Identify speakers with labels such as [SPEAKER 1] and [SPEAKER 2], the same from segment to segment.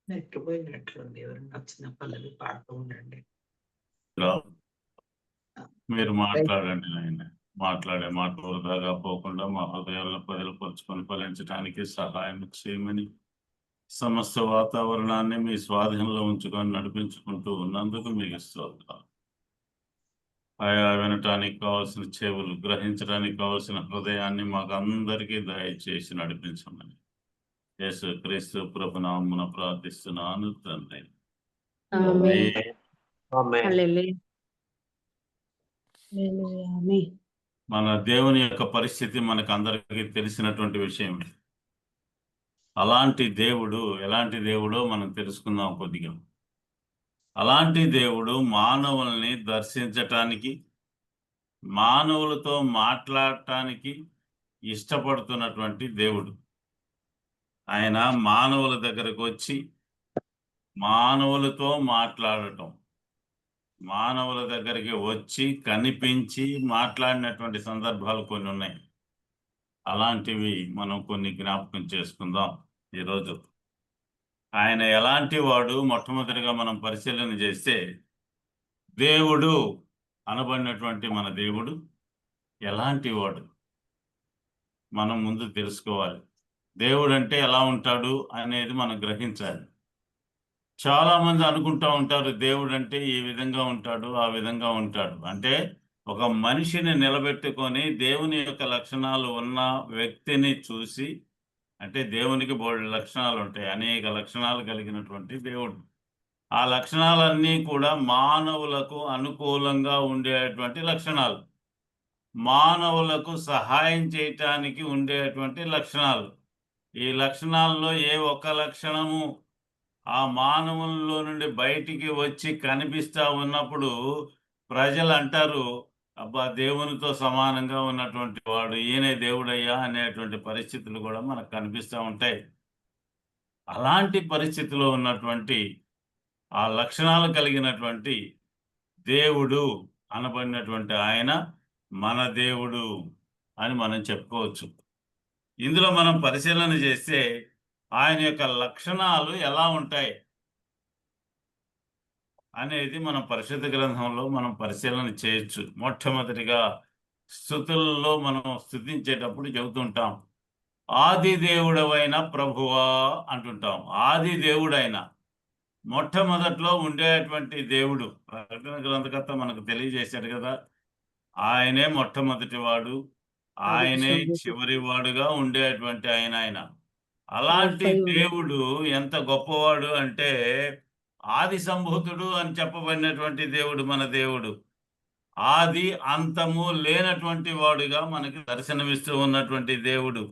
[SPEAKER 1] Net పోయినట్లుంది. ఎవరైనా వచ్చిన పల్లవి పాడుతూ ఉండండి.
[SPEAKER 2] హలో, మీరు మాట్లాడండి. నాయన మాట్లాడే మాట వృధాగా పోకుండా మా హృదయాలను పదిలపరుచుకొని ఫలించడానికి సహాయం చేయమని, సమస్త వాతావరణాన్ని మీ స్వాధీనంలో ఉంచుకొని నడిపించుకుంటూ ఉన్నందుకు మీకు స్తోత్రాలు. ఆయా వినటానికి కావాల్సిన చెవులు, గ్రహించడానికి కావాల్సిన హృదయాన్ని మాకు అందరికీ దయచేసి నడిపించమని యేసు క్రీస్తు ప్రభునామమున ప్రార్థిస్తున్నాను తండ్రి. మన దేవుని యొక్క పరిస్థితి మనకు అందరికీ తెలిసినటువంటి విషయం. అలాంటి దేవుడు ఎలాంటి దేవుడో మనం తెలుసుకుందాం కొద్దిగా. అలాంటి దేవుడు మానవుల్ని దర్శించటానికి, మానవులతో మాట్లాడటానికి ఇష్టపడుతున్నటువంటి దేవుడు. ఆయన మానవుల దగ్గరకు వచ్చి మానవులతో మాట్లాడటం, మానవుల దగ్గరికి వచ్చి కనిపించి మాట్లాడినటువంటి సందర్భాలు కొన్ని ఉన్నాయి. అలాంటివి మనం కొన్ని జ్ఞాపకం చేసుకుందాం ఈరోజు. ఆయన ఎలాంటి వాడు మొట్టమొదటిగా మనం పరిశీలన చేస్తే, దేవుడు అనబడినటువంటి మన దేవుడు ఎలాంటి వాడు మనం ముందు తెలుసుకోవాలి. దేవుడు అంటే ఎలా ఉంటాడు అనేది మనం గ్రహించాలి. చాలా మంది అనుకుంటా ఉంటారు దేవుడు అంటే ఈ విధంగా ఉంటాడు, ఆ విధంగా ఉంటాడు. అంటే ఒక మనిషిని నిలబెట్టుకొని దేవుని యొక్క లక్షణాలు ఉన్న వ్యక్తిని చూసి, అంటే దేవునికి బోల్డ్ లక్షణాలు ఉంటాయి, అనేక లక్షణాలు కలిగినటువంటి దేవుడు. ఆ లక్షణాలన్నీ కూడా మానవులకు అనుకూలంగా ఉండేటువంటి లక్షణాలు, మానవులకు సహాయం చేయటానికి ఉండేటువంటి లక్షణాలు. ఈ లక్షణాల్లో ఏ ఒక్క లక్షణము ఆ మానవుల్లో నుండి బయటికి వచ్చి కనిపిస్తూ ఉన్నప్పుడు ప్రజలు అంటారు, అబ్బా దేవునితో సమానంగా ఉన్నటువంటి వాడు ఈయనే దేవుడయ్యా అనేటువంటి పరిస్థితులు కూడా మనకు కనిపిస్తూ ఉంటాయి. అలాంటి పరిస్థితిలో ఉన్నటువంటి ఆ లక్షణాలు కలిగినటువంటి దేవుడు అనబడినటువంటి ఆయన మన దేవుడు అని మనం చెప్పుకోవచ్చు. ఇందులో మనం పరిశీలన చేస్తే ఆయన యొక్క లక్షణాలు ఎలా ఉంటాయి అనేది మనం పరిశుద్ధ గ్రంథంలో మనం పరిశీలన చేయొచ్చు. మొట్టమొదటిగా స్తుతుల్లో మనం స్తుతించేటప్పుడు చెబుతుంటాం, ఆది దేవుడవైన ప్రభువా అంటుంటాం. ఆది దేవుడైన, మొట్టమొదట్లో ఉండేటువంటి దేవుడు. ప్రకటన గ్రంథకర్త మనకు తెలియజేశాడు కదా, ఆయనే మొట్టమొదటి వాడు, ఆయనే చివరి వాడుగా ఉండేటువంటి ఆయన. అలాంటి దేవుడు ఎంత గొప్పవాడు అంటే, ఆది సంభూతుడు అని చెప్పబడినటువంటి దేవుడు మన దేవుడు. ఆది అంతము లేనటువంటి వాడుగా మనకి దర్శనమిస్తూ ఉన్నటువంటి దేవుడు.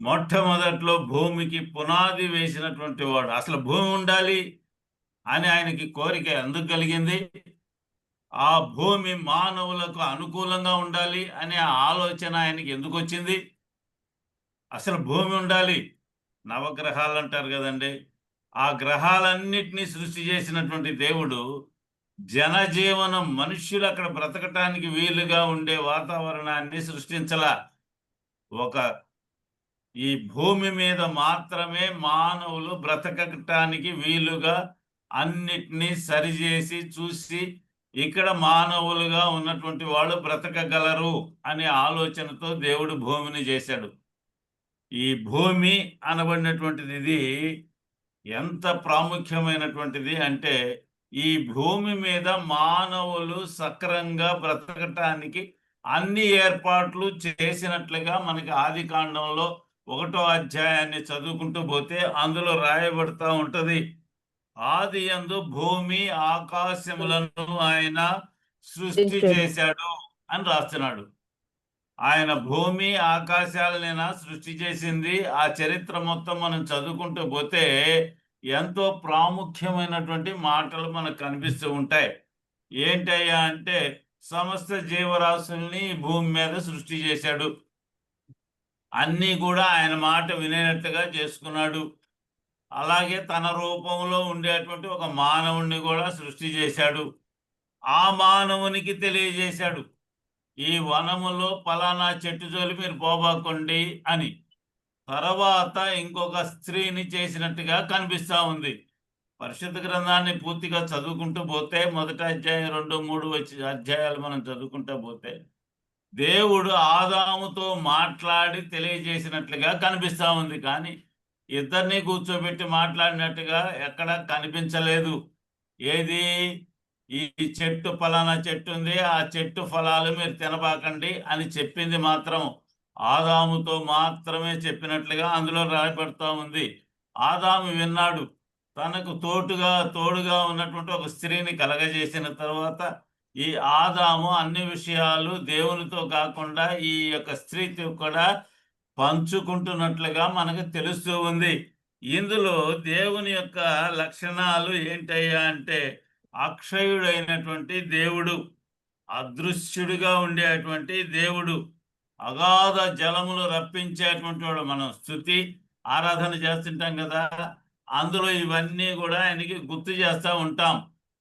[SPEAKER 2] మొట్టమొదట్లో భూమికి పునాది వేసినటువంటి వాడు. అసలు భూమి ఉండాలి అని ఆయనకి కోరిక ఎందుకు కలిగింది? ఆ భూమి మానవులకు అనుకూలంగా ఉండాలి అనే ఆలోచన ఆయనకి ఎందుకు వచ్చింది? అసలు భూమి ఉండాలి. నవగ్రహాలు అంటారు కదండి, ఆ గ్రహాలన్నిటినీ సృష్టి చేసినటువంటి దేవుడు జనజీవనం, మనుష్యులు అక్కడ బ్రతకటానికి వీలుగా ఉండే వాతావరణాన్ని సృష్టించలా. ఈ భూమి మీద మాత్రమే మానవులు బ్రతకటానికి వీలుగా అన్నిటినీ సరిచేసి చూసి, ఇక్కడ మానవులుగా ఉన్నటువంటి వాళ్ళు బ్రతకగలరు అనే ఆలోచనతో దేవుడు భూమిని చేశాడు. ఈ భూమి అనబడినటువంటిది ఇది ఎంత ప్రాముఖ్యమైనటువంటిది అంటే, ఈ భూమి మీద మానవులు సక్రంగా బ్రతకటానికి అన్ని ఏర్పాట్లు చేసినట్లుగా మనకి ఆది కాండంలో 1వ అధ్యాయాన్ని చదువుకుంటూ పోతే అందులో రాయబడతా ఉంటది, ఆది యందు భూమి ఆకాశములను ఆయన సృష్టి చేశాడు అని రాస్తున్నాడు. ఆయన భూమి ఆకాశాలనైనా సృష్టి చేసింది. ఆ చరిత్ర మొత్తం మనం చదువుకుంటూ పోతే ఎంతో ప్రాముఖ్యమైనటువంటి మాటలు మనకు కనిపిస్తూ ఉంటాయి. ఏంటయ్యా అంటే, సమస్త జీవరాశుల్ని భూమి మీద సృష్టి చేశాడు, అన్నీ కూడా ఆయన మాట వినేటట్టుగా చేసుకున్నాడు. అలాగే తన రూపంలో ఉండేటువంటి ఒక మానవుణ్ణి కూడా సృష్టి చేశాడు. ఆ మానవునికి తెలియజేశాడు, ఈ వనములో పలానా చెట్టు జోలి మీరు పోబాకండి అని. తర్వాత ఇంకొక స్త్రీని చేసినట్టుగా కనిపిస్తా ఉంది. పరిశుద్ధ గ్రంథాన్ని పూర్తిగా చదువుకుంటూ పోతే మొదటి అధ్యాయం 2, 3 అధ్యాయాలు మనం చదువుకుంటూ పోతే దేవుడు ఆదాముతో మాట్లాడి తెలియజేసినట్లుగా కనిపిస్తా ఉంది. కానీ ఇద్దరిని కూర్చోబెట్టి మాట్లాడినట్టుగా ఎక్కడ కనిపించలేదు. ఏది? ఈ చెట్టు ఫలానా చెట్టు ఉంది, ఆ చెట్టు ఫలాలు మీరు తినబాకండి అని చెప్పింది మాత్రం ఆదాముతో మాత్రమే చెప్పినట్లుగా అందులో రాయబడుతూ ఉంది. ఆదాము విన్నాడు. తనకు తోడుగా ఉన్నటువంటి ఒక స్త్రీని కలగజేసిన తర్వాత ఈ ఆదాము అన్ని విషయాలు దేవునితో కాకుండా ఈ యొక్క స్త్రీతో కూడా పంచుకుంటున్నట్లుగా మనకు తెలుస్తూ ఉంది. ఇందులో దేవుని యొక్క లక్షణాలు ఏంటయ్యా అంటే అక్షయుడైనటువంటి దేవుడు, అదృశ్యుడిగా ఉండేటువంటి దేవుడు, అగాధ జలములు రప్పించేటువంటి వాడు. మనం స్తుతి ఆరాధన చేస్తుంటాం కదా, అందులో ఇవన్నీ కూడా ఆయనకి గుర్తు చేస్తూ ఉంటాం.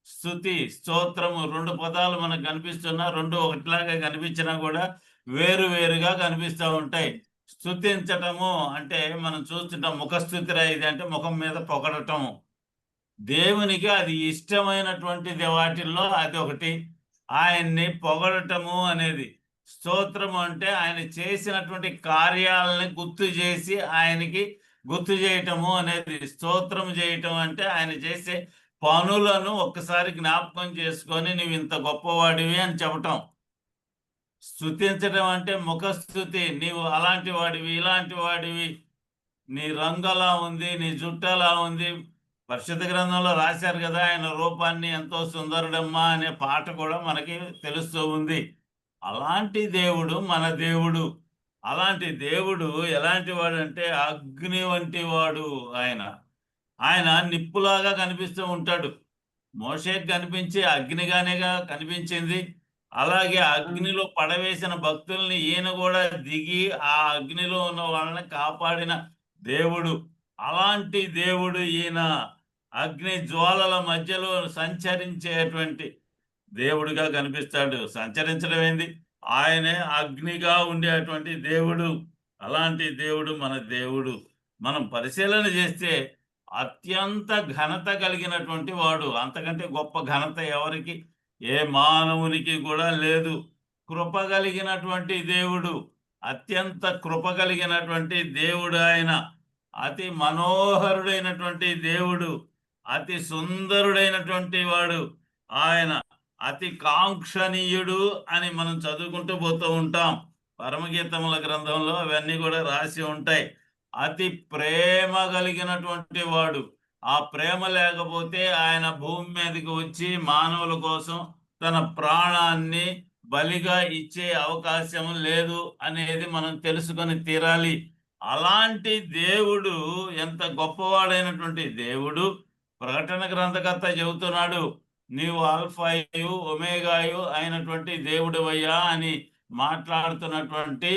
[SPEAKER 2] స్తుతి స్తోత్రము 2 పదాలు మనకు కనిపిస్తున్నా, 2 ఒకటిలాగా కనిపించినా కూడా వేరుగా కనిపిస్తూ ఉంటాయి. స్తుతించటము అంటే మనం చూస్తుంటాం, ముఖస్తుతిరా ఇది అంటే ముఖం మీద పొగడటము. దేవునికి అది ఇష్టమైనటువంటిది, వాటిల్లో అది ఒకటి. ఆయన్ని పొగడటము అనేది. స్తోత్రము అంటే ఆయన చేసినటువంటి కార్యాలని గుర్తు చేసి ఆయనకి గుర్తు చేయటము అనేది. స్తోత్రం చేయటం అంటే ఆయన చేసే పనులను ఒక్కసారి జ్ఞాపకం చేసుకొని నువ్వు ఇంత గొప్పవాడివి అని చెప్పటం. స్తుతించడం అంటే ముఖస్థుతి, నీవు అలాంటి వాడివి, ఇలాంటి వాడివి, నీ రంగు అలా ఉంది, నీ జుట్టు అలా ఉంది. పరిశుద్ధ గ్రంథంలో రాశారు కదా, ఆయన రూపాన్ని ఎంతో సుందరుడమ్మా అనే పాట కూడా మనకి తెలుస్తూ ఉంది. అలాంటి దేవుడు మన దేవుడు. అలాంటి దేవుడు ఎలాంటి వాడు అంటే అగ్ని వంటి వాడు. ఆయన నిప్పులాగా కనిపిస్తూ ఉంటాడు. మోషేకి కనిపించి అగ్నిగానేగా కనిపించింది. అలాగే అగ్నిలో పడవేసిన భక్తుల్ని ఈయన కూడా దిగి ఆ అగ్నిలో ఉన్న వాళ్ళని కాపాడిన దేవుడు. అలాంటి దేవుడు ఈయన. అగ్ని జ్వాలల మధ్యలో సంచరించేటువంటి దేవుడిగా కనిపిస్తాడు. సంచరించడం ఏంది? ఆయనే అగ్నిగా ఉండేటువంటి దేవుడు. అలాంటి దేవుడు మన దేవుడు. మనం పరిశీలన చేస్తే అత్యంత ఘనత కలిగినటువంటి వాడు. అంతకంటే గొప్ప ఘనత ఎవరికి, ఏ మానవునికి కూడా లేదు. కృప కలిగినటువంటి దేవుడు, అత్యంత కృప కలిగినటువంటి దేవుడు ఆయన. అతి మనోహరుడైనటువంటి దేవుడు, అతి సుందరుడైనటువంటి వాడు ఆయన. అతి కాంక్షణీయుడు అని మనం చదువుకుంటూ పోతూ ఉంటాం. పరమగీతముల గ్రంథంలో అవన్నీ కూడా రాసి ఉంటాయి. అతి ప్రేమ కలిగినటువంటి వాడు. ఆ ప్రేమ లేకపోతే ఆయన భూమి మీదకి వచ్చి మానవుల కోసం తన ప్రాణాన్ని బలిగా ఇచ్చే అవకాశం లేదు అనేది మనం తెలుసుకొని తీరాలి. అలాంటి దేవుడు, ఎంత గొప్పవాడైనటువంటి దేవుడు. ప్రకటన గ్రంథకర్త చెబుతున్నాడు, నీవు ఆల్ఫాయు ఒమేగాయు అయినటువంటి దేవుడివయ్యా అని మాట్లాడుతున్నటువంటి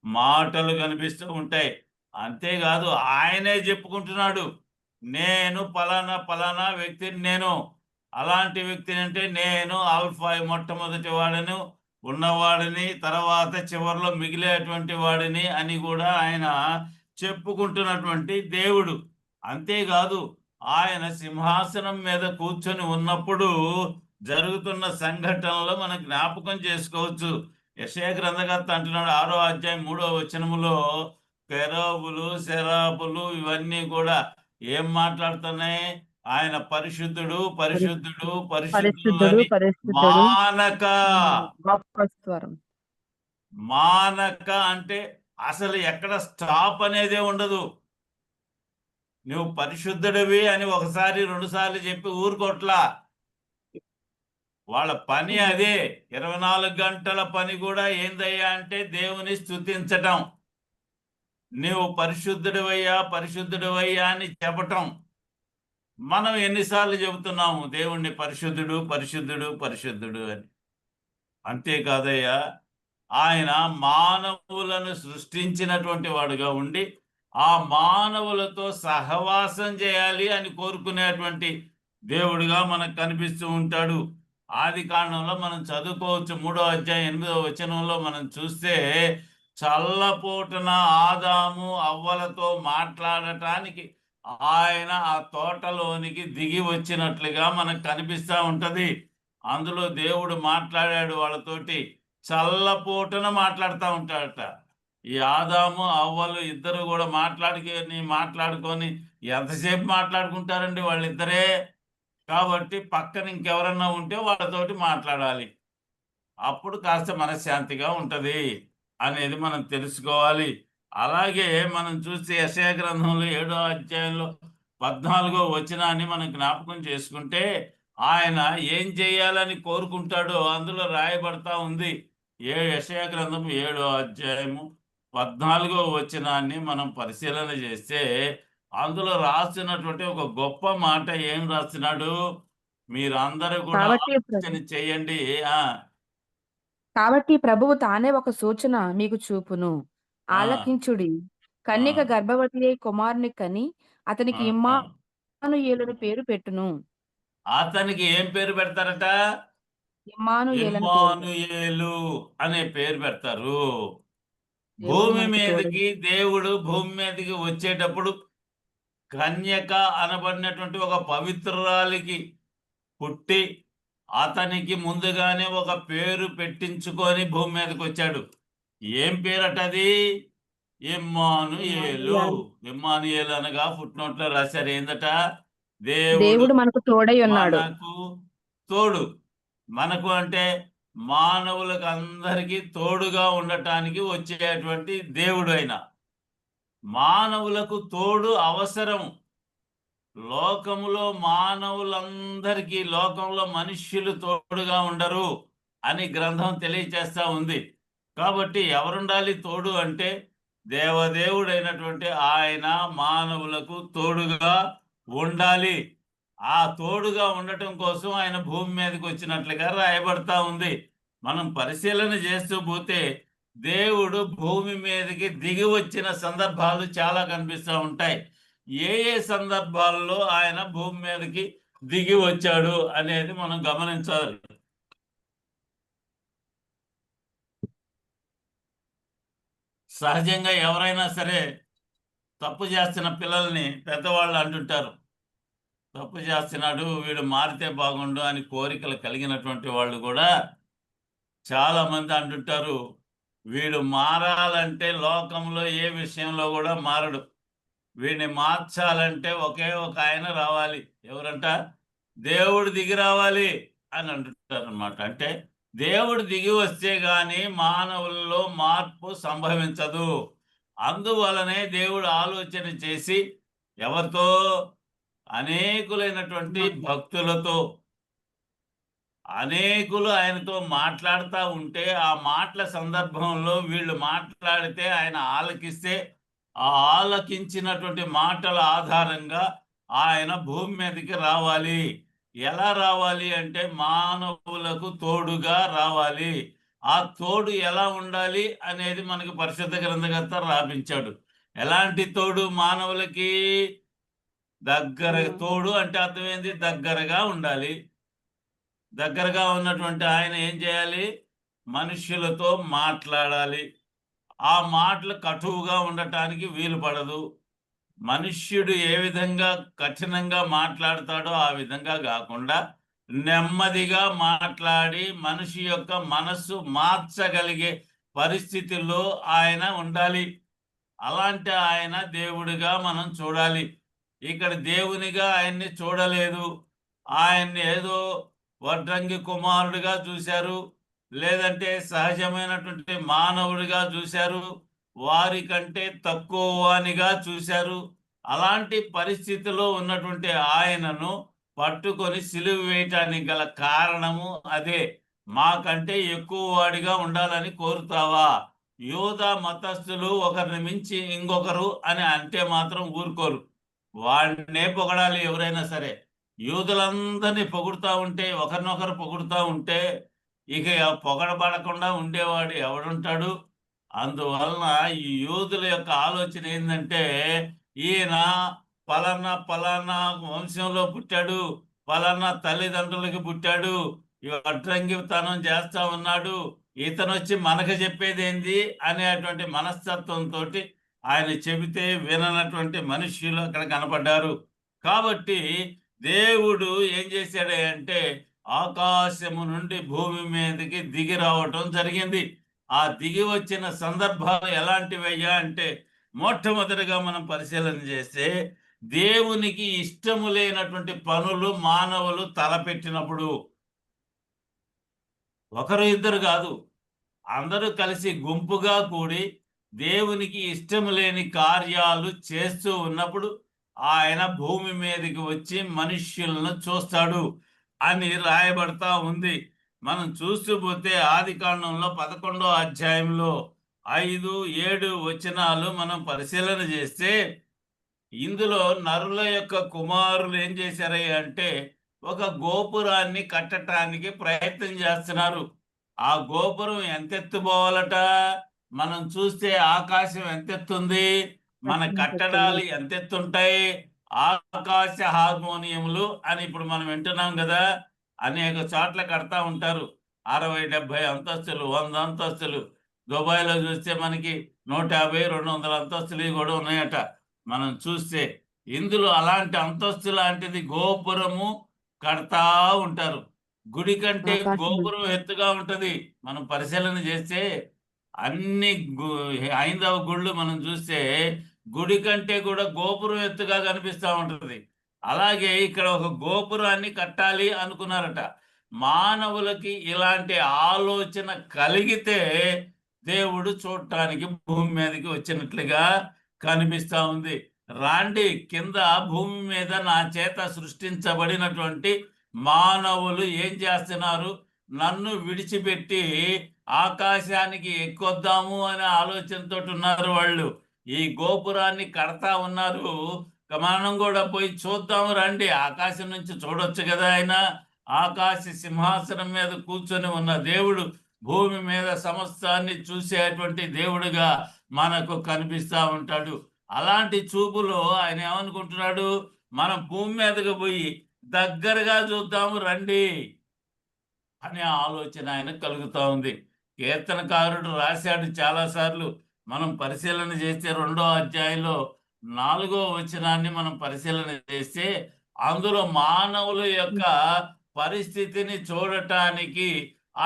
[SPEAKER 2] మాటలు కనిపిస్తూ ఉంటాయి. అంతేకాదు ఆయనే చెప్పుకుంటున్నాడు, నేను పలానా వ్యక్తిని, నేను అలాంటి వ్యక్తిని అంటే నేను ఆల్ఫాయు మొట్టమొదటి వాడను, ఉన్నవాడిని, తర్వాత చివరిలో మిగిలేటువంటి వాడిని అని కూడా ఆయన చెప్పుకుంటున్నటువంటి దేవుడు. అంతేకాదు ఆయన సింహాసనం మీద కూర్చొని ఉన్నప్పుడు జరుగుతున్న సంఘటనలు మనం జ్ఞాపకం చేసుకోవచ్చు. యెషయా గ్రంథకర్త అంటున్నాడు 6వ అధ్యాయం 3వ వచనములో, కెరూబులు శరాపులు ఇవన్నీ కూడా ఏం మాట్లాడుతున్నాయి? ఆయన పరిశుద్ధుడు పరిశుద్ధుడు పరిశుద్ధుడు అని మానక అంటే అసలు ఎక్కడ స్టాప్ అనేదే ఉండదు. నువ్వు పరిశుద్ధుడివి అని ఒకసారి 2 సార్లు చెప్పి ఊరుకోట్లా. వాళ్ళ పని అదే. 24 గంటల పని కూడా ఏందయ్యా అంటే దేవుని స్తుతించటం. నువ్వు పరిశుద్ధుడివయ్యా అని చెప్పటం. మనం ఎన్నిసార్లు చెబుతున్నాము దేవుణ్ణి పరిశుద్ధుడు పరిశుద్ధుడు పరిశుద్ధుడు అని. అంతేకాదయ్యా, ఆయన మానవులను సృష్టించినటువంటి వాడుగా ఉండి ఆ మానవులతో సహవాసం చేయాలి అని కోరుకునేటువంటి దేవుడుగా మనకు కనిపిస్తూ ఉంటాడు. ఆది కాండంలో మనం చదువుకోవచ్చు. 3వ అధ్యాయం 8వ వచనంలో మనం చూస్తే చల్లపూటన ఆదాము అవ్వలతో మాట్లాడటానికి ఆయన ఆ తోటలోనికి దిగి వచ్చినట్లుగా మనకు కనిపిస్తూ ఉంటది. అందులో దేవుడు మాట్లాడాడు వాళ్ళతోటి. చల్లపూటన మాట్లాడుతూ ఉంటాడట. ఈ ఆదాము అవ్వలు ఇద్దరు కూడా మాట్లాడుకొని ఎంతసేపు మాట్లాడుకుంటారండి వాళ్ళిద్దరే. కాబట్టి పక్కన ఇంకెవరన్నా ఉంటే వాళ్ళతోటి మాట్లాడాలి. అప్పుడు కాస్త మనశ్శాంతిగా ఉంటది అనేది మనం తెలుసుకోవాలి. అలాగే మనం చూస్తే యెషయా గ్రంథంలో 7వ అధ్యాయంలో 14వ వచనాన్ని మనం జ్ఞాపకం చేసుకుంటే ఆయన ఏం చేయాలని కోరుకుంటాడో అందులో రాయబడతా ఉంది. యెషయా గ్రంథం 7వ అధ్యాయము 14వ వచనాన్ని మనం పరిశీలన చేస్తే అందులో రాసినటువంటి ఒక గొప్ప మాట ఏం రాస్తున్నాడు? మీరందరూ కూడా
[SPEAKER 3] కాబట్టి
[SPEAKER 2] ఆలోచన చేయండి.
[SPEAKER 3] కాబట్టి ప్రభువు తానే ఒక సూచన మీకు చూపును.
[SPEAKER 2] ఆ,
[SPEAKER 3] ఆలకించుడి.
[SPEAKER 2] ఆ,
[SPEAKER 3] కన్యక గర్భవతి అయి కుమారుని కని అతనికి
[SPEAKER 2] ఆ, ఆ.
[SPEAKER 3] ఇమ్మానుయేలును పేరు పెట్టును.
[SPEAKER 2] అతనికి ఏం పేరు పెడతారట?
[SPEAKER 3] ఇమ్మానుయేలను పేరు పెట్టును.
[SPEAKER 2] ఇమ్మానుయేలు అనే పేరు పెడతారు.
[SPEAKER 3] దేవుడు
[SPEAKER 2] భూమి
[SPEAKER 3] మనకు తోడై
[SPEAKER 2] దేవుడు భూమి మీదకి వచ్చేటప్పుడు కన్యక అనబడినటువంటి ఒక పవిత్రురాలికి పుట్టి అతనికి ముందుగానే ఒక పేరు పెట్టించుకొని భూమి మీదకి వచ్చాడు. ఏం పేరటది? ఇమ్మానుయేలు. ఇమ్మానుయేలు అనగా ఫుట్నోట్లో రాశారు ఏందట? దేవుడు
[SPEAKER 3] మనకు తోడై ఉన్నాడు.
[SPEAKER 2] మనకు తోడు. మనకు అంటే మానవులకు అందరికీ తోడుగా ఉండటానికి వచ్చేటువంటి దేవుడు అయిన మానవులకు తోడు అవసరం. లోకములో మానవులందరికీ లోకంలో మనుష్యులు తోడుగా ఉండరు అని గ్రంథం తెలియచేస్తా ఉంది. కాబట్టి ఎవరుండాలి తోడు అంటే? దేవదేవుడైనటువంటి ఆయన మానవులకు తోడుగా ఉండాలి. ఆ తోడుగా ఉండటం కోసం ఆయన భూమి మీదకి వచ్చినట్లుగా రాయబడతా ఉంది. మనం పరిశీలన చేస్తూ పోతే దేవుడు భూమి మీదకి దిగి వచ్చిన సందర్భాలు చాలా కనిపిస్తూ ఉంటాయి. ఏ ఏ సందర్భాల్లో ఆయన భూమి మీదకి దిగి వచ్చాడు అనేది మనం గమనించాలి. సహజంగా ఎవరైనా సరే తప్పు చేస్తున్న పిల్లల్ని పెద్దవాళ్ళు అంటుంటారు, తప్పు చేస్తున్నాడు వీడు మారితే బాగుండు అని కోరికలు కలిగినటువంటి వాళ్ళు కూడా చాలా మంది అంటుంటారు, వీడు మారాలంటే లోకంలో ఏ విషయంలో కూడా మారడు, వీడిని మార్చాలంటే ఒకే ఒక ఆయన రావాలి. ఎవరంట? దేవుడు దిగి రావాలి అని అంటుంటారు అనమాట. అంటే దేవుడు దిగి వస్తే గాని మానవుల్లో మార్పు సంభవించదు. అందువలనే దేవుడు ఆలోచన చేసి ఎవరితో? అనేకులైనటువంటి భక్తులతో అనేకులు ఆయనతో మాట్లాడుతూ ఉంటే ఆ మాటల సందర్భంలో వీళ్ళు మాట్లాడితే ఆయన ఆలకిస్తే ఆ ఆలకించినటువంటి మాటల ఆధారంగా ఆయన భూమి మీదకి రావాలి. ఎలా రావాలి అంటే మానవులకు తోడుగా రావాలి. ఆ తోడు ఎలా ఉండాలి అనేది మనకు పరిశుద్ధ గ్రంథకర్త రాపించాడు. ఎలాంటి తోడు మానవులకి? దగ్గర తోడు అంటే అర్థమైంది, దగ్గరగా ఉండాలి. దగ్గరగా ఉన్నటువంటి ఆయన ఏం చేయాలి? మనుష్యులతో మాట్లాడాలి. ఆ మాటలు కటువుగా ఉండటానికి వీలు పడదు. మనుష్యుడు ఏ విధంగా కఠినంగా మాట్లాడతాడో ఆ విధంగా కాకుండా నెమ్మదిగా మాట్లాడి మనిషి యొక్క మనస్సు మార్చగలిగే పరిస్థితుల్లో ఆయన ఉండాలి. అలాంటి ఆయన దేవుడిగా మనం చూడాలి. ఇక్కడ దేవునిగా ఆయన్ని చూడలేదు. ఆయన్ని ఏదో వడ్రంగి కుమారుడిగా చూశారు, లేదంటే సహజమైనటువంటి మానవుడిగా చూశారు, వారికంటే తక్కువ వానిగా చూశారు. అలాంటి పరిస్థితిలో ఉన్నటువంటి ఆయనను పట్టుకొని సిలువ వేయటానికి గల కారణము అదే. మాకంటే ఎక్కువ వాడిగా ఉండాలని కోరుతావా? యూదా మతస్థులు ఒకరిని మించి ఇంకొకరు అని అంటే మాత్రం ఊరుకోరు. వాడినే పొగడాలి ఎవరైనా సరే. యూదులందరినీ పొగుడుతూ ఉంటే, ఒకరినొకరు పొగుడుతూ ఉంటే ఇక పొగడబడకుండా ఉండేవాడు ఎవడుంటాడు? అందువలన ఈ యూదుల యొక్క ఆలోచన ఏంటంటే, ఈయన పలానా పలానా వంశంలో పుట్టాడు, పలానా తల్లిదండ్రులకి పుట్టాడు, వడ్రంగితనం చేస్తా ఉన్నాడు, ఇతను వచ్చి మనకు చెప్పేది ఏంది అనేటువంటి మనస్తత్వంతో ఆయన చెబితే విననటువంటి మనుష్యులు అక్కడ కనపడ్డారు. కాబట్టి దేవుడు ఏం చేశాడు అంటే ఆకాశము నుండి భూమి మీదకి దిగి రావటం జరిగింది. ఆ దిగి వచ్చిన సందర్భాలు ఎలాంటివయ్యా అంటే మొట్టమొదటిగా మనం పరిశీలన చేస్తే దేవునికి ఇష్టము లేనటువంటి పనులు మానవులు తలపెట్టినప్పుడు, ఒకరు ఇద్దరు కాదు, అందరూ కలిసి గుంపుగా కూడి దేవునికి ఇష్టం లేని కార్యాలు చేస్తూ ఉన్నప్పుడు ఆయన భూమి మీదకి వచ్చి మనుష్యులను చూస్తాడు అని రాయబడతా ఉంది. మనం చూస్తూ పోతే ఆదికాండంలో 11వ అధ్యాయంలో 5, 7 వచనాలు మనం పరిశీలన చేస్తే ఇందులో నరుల యొక్క కుమారులు ఏం చేశారు అంటే ఒక గోపురాన్ని కట్టడానికి ప్రయత్నం చేస్తున్నారు. ఆ గోపురం ఎంతెత్తు పోవాలట? మనం చూస్తే ఆకాశం ఎంతెత్తుంది, మన కట్టడాలు ఎంతెత్తుంటాయి, ఆకాశ హార్మోనియములు అని ఇప్పుడు మనం వింటున్నాం కదా, అనేక చోట్ల కడతా ఉంటారు. 60, 70 అంతస్తులు, 100 అంతస్తులు. దుబాయ్లో చూస్తే మనకి 150, 200 అంతస్తులు కూడా ఉన్నాయట. మనం చూస్తే ఇందులో అలాంటి అంతస్తు లాంటిది గోపురము కడతా ఉంటారు. గుడి కంటే గోపురం ఎత్తుగా ఉంటది. మనం పరిశీలన చేస్తే అన్ని హైందవ గుళ్ళు మనం చూస్తే గుడి కంటే కూడా గోపురం ఎత్తుగా కనిపిస్తూ ఉంటది. అలాగే ఇక్కడ ఒక గోపురాన్ని కట్టాలి అనుకున్నారట. మానవులకి ఇలాంటి ఆలోచన కలిగితే దేవుడు చూడటానికి భూమి మీదకి వచ్చినట్లుగా కనిపిస్తా ఉంది. రాండి కింద భూమి మీద నా చేత సృష్టించబడినటువంటి మానవులు ఏం చేస్తున్నారు, నన్ను విడిచిపెట్టి ఆకాశానికి ఎక్కొద్దాము అనే ఆలోచనతో ఉన్నారు వాళ్ళు. ఈ గోపురాన్ని కడతా ఉన్నారు. మనం కూడా పోయి చూద్దాము రండి, ఆకాశం నుంచి చూడొచ్చు కదా. ఆయన ఆకాశ సింహాసనం మీద కూర్చొని ఉన్న దేవుడు భూమి మీద సమస్తాన్ని చూసేటువంటి దేవుడుగా మనకు కనిపిస్తా ఉంటాడు. అలాంటి చూపులో ఆయన ఏమనుకుంటున్నాడు, మనం భూమి మీదకి పోయి దగ్గరగా చూద్దాము రండి అనే ఆలోచన ఆయన కలుగుతూ ఉంది. కీర్తనకారుడు రాశాడు చాలాసార్లు. మనం పరిశీలన చేస్తే 2వ అధ్యాయంలో 4వ వచనాన్ని మనం పరిశీలన చేస్తే అందులో మానవుల యొక్క పరిస్థితిని చూడటానికి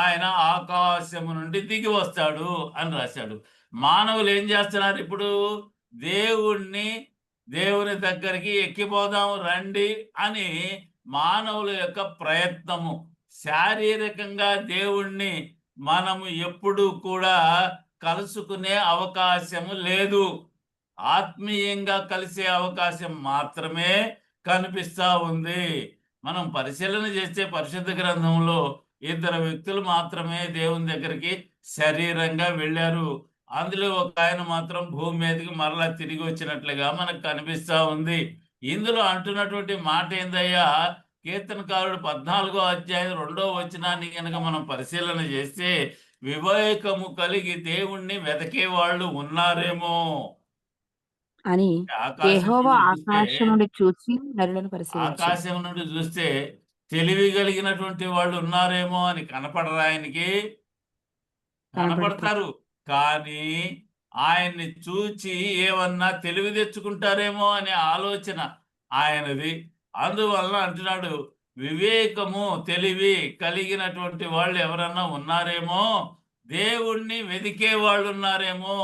[SPEAKER 2] ఆయన ఆకాశము నుండి దిగి వస్తాడు అని రాశాడు. మానవులు ఏం చేస్తున్నారు ఇప్పుడు? దేవుని దగ్గరికి ఎక్కిపోదాం రండి అని మానవుల యొక్క ప్రయత్నము. శారీరకంగా దేవుణ్ణి మనము ఎప్పుడు కూడా కలుసుకునే అవకాశము లేదు. ఆత్మీయంగా కలిసే అవకాశం మాత్రమే కనిపిస్తా ఉంది. మనం పరిశీలన చేస్తే పరిశుద్ధ గ్రంథంలో 2 వ్యక్తులు మాత్రమే దేవుని దగ్గరికి శరీరంగా వెళ్ళారు. అందులో ఒక ఆయన మాత్రం భూమి మీదకి మరలా తిరిగి వచ్చినట్లుగా మనకు కనిపిస్తా ఉంది. ఇందులో అంటున్నటువంటి మాట ఏందయ్యా, కీర్తనకారుడు 14వ అధ్యాయం 2వ వచనాన్ని కనుక మనం పరిశీలన చేస్తే వివేకము కలిగి దేవుణ్ణి వెతకే వాళ్ళు ఉన్నారేమో
[SPEAKER 3] అని యెహోవా ఆకాశం నుండి చూసి నరులను పరిశీలించాడు.
[SPEAKER 2] ఆకాశం నుండి చూస్తే తెలివి కలిగినటువంటి వాళ్ళు ఉన్నారేమో అని కనపడరా ఆయనకి? కనపడతారు. కానీ ఆయన్ని చూచి ఏమన్నా తెలివి తెచ్చుకుంటారేమో అనే ఆలోచన ఆయనది. అందువల్ల అంటున్నాడు, వివేకము తెలివి కలిగినటువంటి వాళ్ళు ఎవరన్నా ఉన్నారేమో, దేవుణ్ణి వెతికే వాళ్ళు ఉన్నారేమో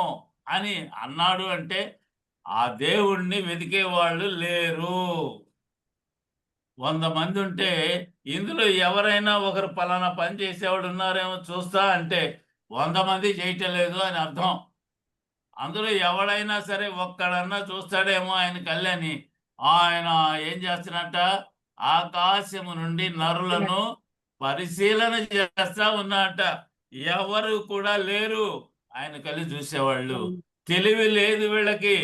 [SPEAKER 2] అని అన్నాడు. అంటే ఆ దేవుణ్ణి వెతికే వాళ్ళు లేరు. 100 మంది ఉంటే ఇందులో ఎవరైనా ఒకరు పలానా పని చేసేవాడు ఉన్నారేమో చూస్తా అంటే 100 మంది చేయటం లేదు అని అర్థం. అందులో ఎవడైనా సరే ఒక్కడన్నా చూస్తాడేమో ఆయన కళ్యాణి. ఆయన ఏం చేస్తున్నట్ట, ఆకాశము నుండి నరులను పరిశీలన చేస్తా ఉన్నట్ట. ఎవరు కూడా లేరు ఆయన కళ్ళు చూసేవాళ్ళు. తెలివి లేదు వీళ్ళకి.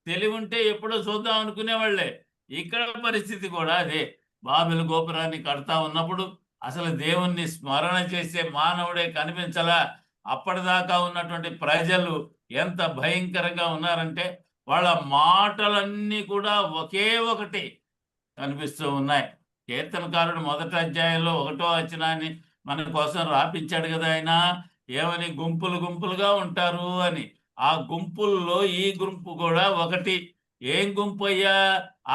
[SPEAKER 2] తెలివి ఉంటే ఎప్పుడో చూద్దాం అనుకునేవాళ్లే. ఇక్కడ పరిస్థితి కూడా అదే. బాబెలు గోపురాన్ని కడతా ఉన్నప్పుడు అసలు దేవుణ్ణి స్మరణ చేసే మానవుడే కనిపించలా. అప్పటిదాకా ఉన్నటువంటి ప్రజలు ఎంత భయంకరంగా ఉన్నారంటే వాళ్ళ మాటలన్నీ కూడా ఒకే ఒకటి కనిపిస్తూ ఉన్నాయి. కీర్తనకారుడు 1వ అధ్యాయంలో 1వ వచనాన్ని మన కోసం రాపించాడు కదా. ఆయన ఏమని గుంపులు గుంపులుగా ఉంటారు అని. ఆ గుంపుల్లో ఈ గుంపు కూడా ఒకటి. ఏం గుంపు అయ్యా?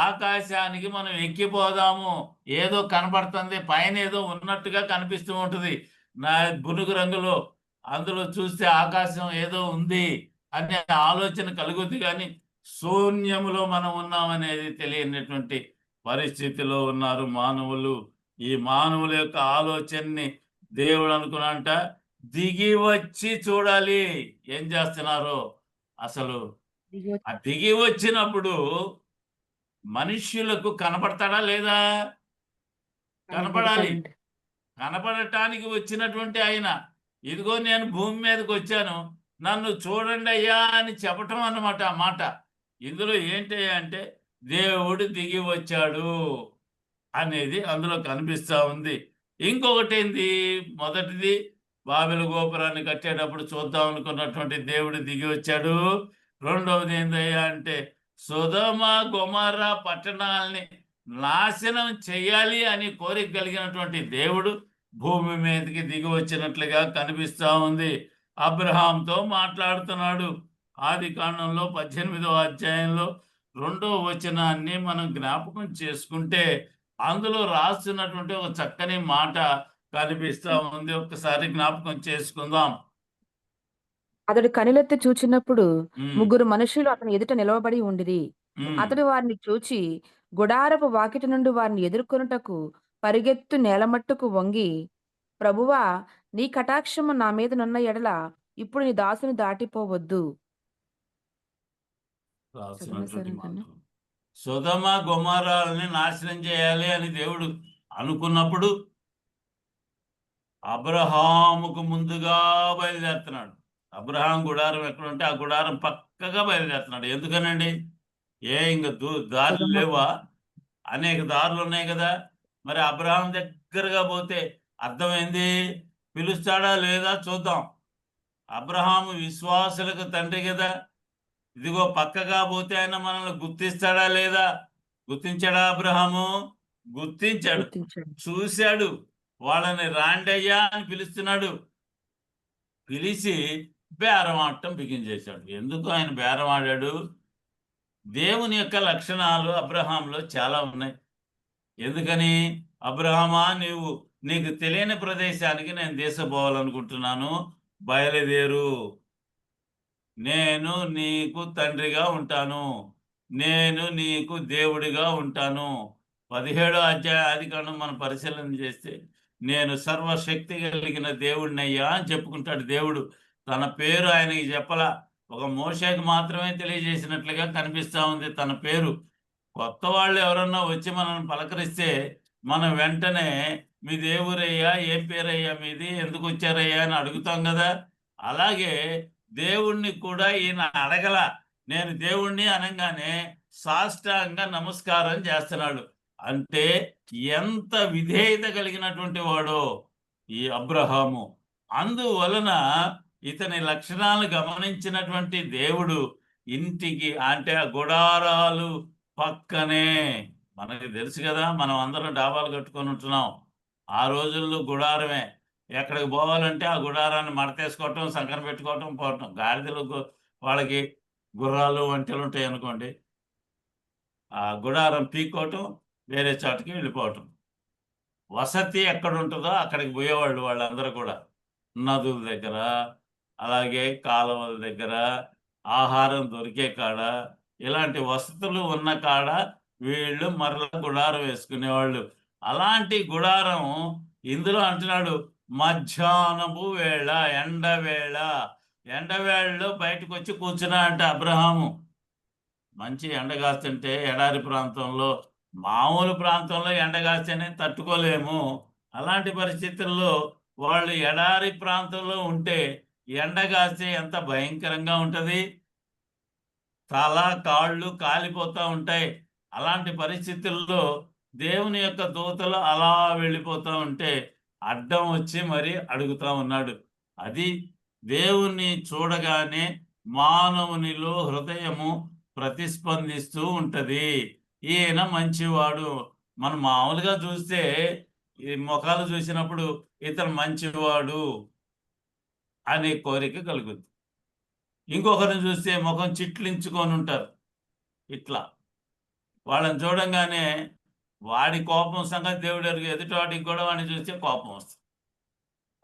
[SPEAKER 2] ఆకాశానికి మనం ఎక్కిపోదాము, ఏదో కనపడుతుంది, పైన ఏదో ఉన్నట్టుగా కనిపిస్తూ ఉంటుంది నా బునుగు రంగులో. అందులో చూస్తే ఆకాశం ఏదో ఉంది అనే ఆలోచన కలుగుద్ది, కానీ శూన్యములో మనం ఉన్నామనేది తెలియనటువంటి పరిస్థితిలో ఉన్నారు మానవులు. ఈ మానవుల యొక్క ఆలోచనని దేవుడు అనుకున్నంట దిగి వచ్చి చూడాలి ఏం చేస్తున్నారో. అసలు ఆ దిగి వచ్చినప్పుడు మనుష్యులకు కనపడతాడా లేదా? కనపడాలి. కనపడటానికి వచ్చినటువంటి ఆయన, ఇదిగో నేను భూమి మీదకి వచ్చాను, నన్ను చూడండి అయ్యా అని చెప్పటం అన్నమాట ఆ మాట. ఇందులో ఏంటి అంటే దేవుడు దిగి వచ్చాడు అనేది అందులో కనిపిస్తూ ఉంది. ఇంకొకటి ఏంది? మొదటిది బాబెలు గోపురాన్ని కట్టేటప్పుడు చూద్దాం అనుకున్నటువంటి దేవుడు దిగి వచ్చాడు. రెండవది ఏందయ్యా అంటే సొదొమ గొమొర్రా పట్టణాలని నాశనం చెయ్యాలి అని కోరిక కలిగినటువంటి దేవుడు భూమి మీదకి దిగి వచ్చినట్లుగా కనిపిస్తూ ఉంది. అబ్రహాంతో మాట్లాడుతున్నాడు. ఆదికాండంలో 18వ అధ్యాయంలో 2వ వచనాన్ని మనం జ్ఞాపకం చేసుకుంటే అందులో రాస్తున్నటువంటి ఒక చక్కని మాట కనిపిస్తా ఉంది. ఒక్కసారి జ్ఞాపకం చేసుకుందాం.
[SPEAKER 3] అతడు కనులెత్తి చూచినప్పుడు ముగ్గురు మనుషులు అతని ఎదుట నిలవబడి ఉండిరి. అతడు వారిని చూచి గుడారపు వాకిటి నుండి వారిని ఎదుర్కొనుటకు పరిగెత్తు నేలమట్టుకు వంగి, ప్రభువా, నీ కటాక్షము నా మీద నున్న ఎడల ఇప్పుడు నీ దాసుని దాటిపోవద్దు.
[SPEAKER 2] సొదొమ గొమొర్రాలని నాశనం చేయాలి అని దేవుడు అనుకున్నప్పుడు అబ్రహాముకు ముందుగా బయలుదేరుతున్నాడు. అబ్రహాం గుడారం ఎక్కడుంటే ఆ గుడారం పక్కగా బయలుదేరుతున్నాడు. ఎందుకనండి? ఇంక దారులు లేవా? అనేక దారులు ఉన్నాయి కదా. మరి అబ్రహాం దగ్గరగా పోతే అర్థమైంది, పిలుస్తాడా లేదా చూద్దాం. అబ్రహాము విశ్వాసులకు తండ్రి కదా. ఇదిగో పక్కగా పోతే ఆయన మనల్ని గుర్తిస్తాడా లేదా? గుర్తించాడా అబ్రహాము? గుర్తించాడు. చూశాడు. వాళ్ళని రాండయ్యా అని పిలుస్తున్నాడు. పిలిచి బేరం ఆడటం బిగించేశాడు. ఎందుకు ఆయన బేరం ఆడాడు? దేవుని యొక్క లక్షణాలు అబ్రహాంలో చాలా ఉన్నాయి. ఎందుకని? అబ్రహామా, నీకు తెలియని ప్రదేశానికి నేను తీసుకుపోవాలనుకుంటున్నాను, బయలుదేరు. నేను నీకు తండ్రిగా ఉంటాను, నేను నీకు దేవుడిగా ఉంటాను. 17వ అధ్యాయ ఆదికాండం మనం పరిశీలన చేస్తే నేను సర్వశక్తి కలిగిన దేవుడినయ్యా అని చెప్పుకుంటాడు దేవుడు. తన పేరు ఆయనకి చెప్పలా, ఒక మోషేకి మాత్రమే తెలియజేసినట్లుగా కనిపిస్తూ ఉంది తన పేరు. కొత్త వాళ్ళు ఎవరన్నా వచ్చి మనల్ని పలకరిస్తే మనం వెంటనే మీ దేవురయ్యా, ఏం పేరయ్యా మీది, ఎందుకు వచ్చారయ్యా అని అడుగుతాం కదా. అలాగే దేవుణ్ణి కూడా ఈయన అడగల. నేను దేవుణ్ణి అనగానే సాష్టాంగ నమస్కారం చేస్తున్నాడు. అంటే ఎంత విధేయత కలిగినటువంటి వాడో ఈ అబ్రహాము. అందువలన ఇతని లక్షణాలు గమనించినటువంటి దేవుడు ఇంటికి, అంటే ఆ గుడారాలు పక్కనే, మనకి తెలుసు కదా, మనం అందరం డాబాలు కట్టుకొని ఉంటున్నాం. ఆ రోజుల్లో గుడారమే. ఎక్కడికి పోవాలంటే ఆ గుడారాన్ని మడతేసుకోవటం, సంకర పెట్టుకోవటం, పోవటం. గాడిదలు వాళ్ళకి గుర్రాలు వంటలు ఉంటాయి అనుకోండి, ఆ గుడారం పీక్కోవటం, వేరే చోటకి వెళ్ళిపోవటం. వసతి ఎక్కడ ఉంటుందో అక్కడికి పోయేవాళ్ళు వాళ్ళందరూ కూడా. నదుల దగ్గర, అలాగే కాలువల దగ్గర, ఆహారం దొరికే కాడ, ఇలాంటి వసతులు ఉన్న కాడ వీళ్ళు మరల గుడారం వేసుకునేవాళ్ళు. అలాంటి గుడారం ఇందులో అంటున్నాడు మధ్యాహ్నపు వేళ, ఎండవేళలో బయటకు వచ్చి కూర్చున్నా అంటే అబ్రహాము. మంచి ఎండగాస్తుంటే ఎడారి ప్రాంతంలో, మామూలు ప్రాంతంలో ఎండగాస్తేనే తట్టుకోలేము. అలాంటి పరిస్థితుల్లో వాళ్ళు ఎడారి ప్రాంతంలో ఉంటే ఎండగాస్తే ఎంత భయంకరంగా ఉంటుంది. తల కాళ్ళు కాలిపోతూ ఉంటాయి. అలాంటి పరిస్థితుల్లో దేవుని యొక్క దూతలు అలా వెళ్ళిపోతూ ఉంటే అడ్డం వచ్చి మరి అడుగుతా ఉన్నాడు. అది దేవుణ్ణి చూడగానే మానవునిలో హృదయము ప్రతిస్పందిస్తూ ఉంటది. ఈయన మంచివాడు. మనం మామూలుగా చూస్తే ఈ ముఖాలు చూసినప్పుడు ఇతను మంచివాడు, అనే కోరిక కలుగుద్ది. ఇంకొకరిని చూస్తే ముఖం చిట్లించుకొని ఉంటారు, ఇట్లా వాళ్ళని చూడంగానే వాడి కోపం సంగతి దేవుడు ఎరుగు, ఎదుటివాడికి కూడా వాడిని చూస్తే కోపం వస్తుంది.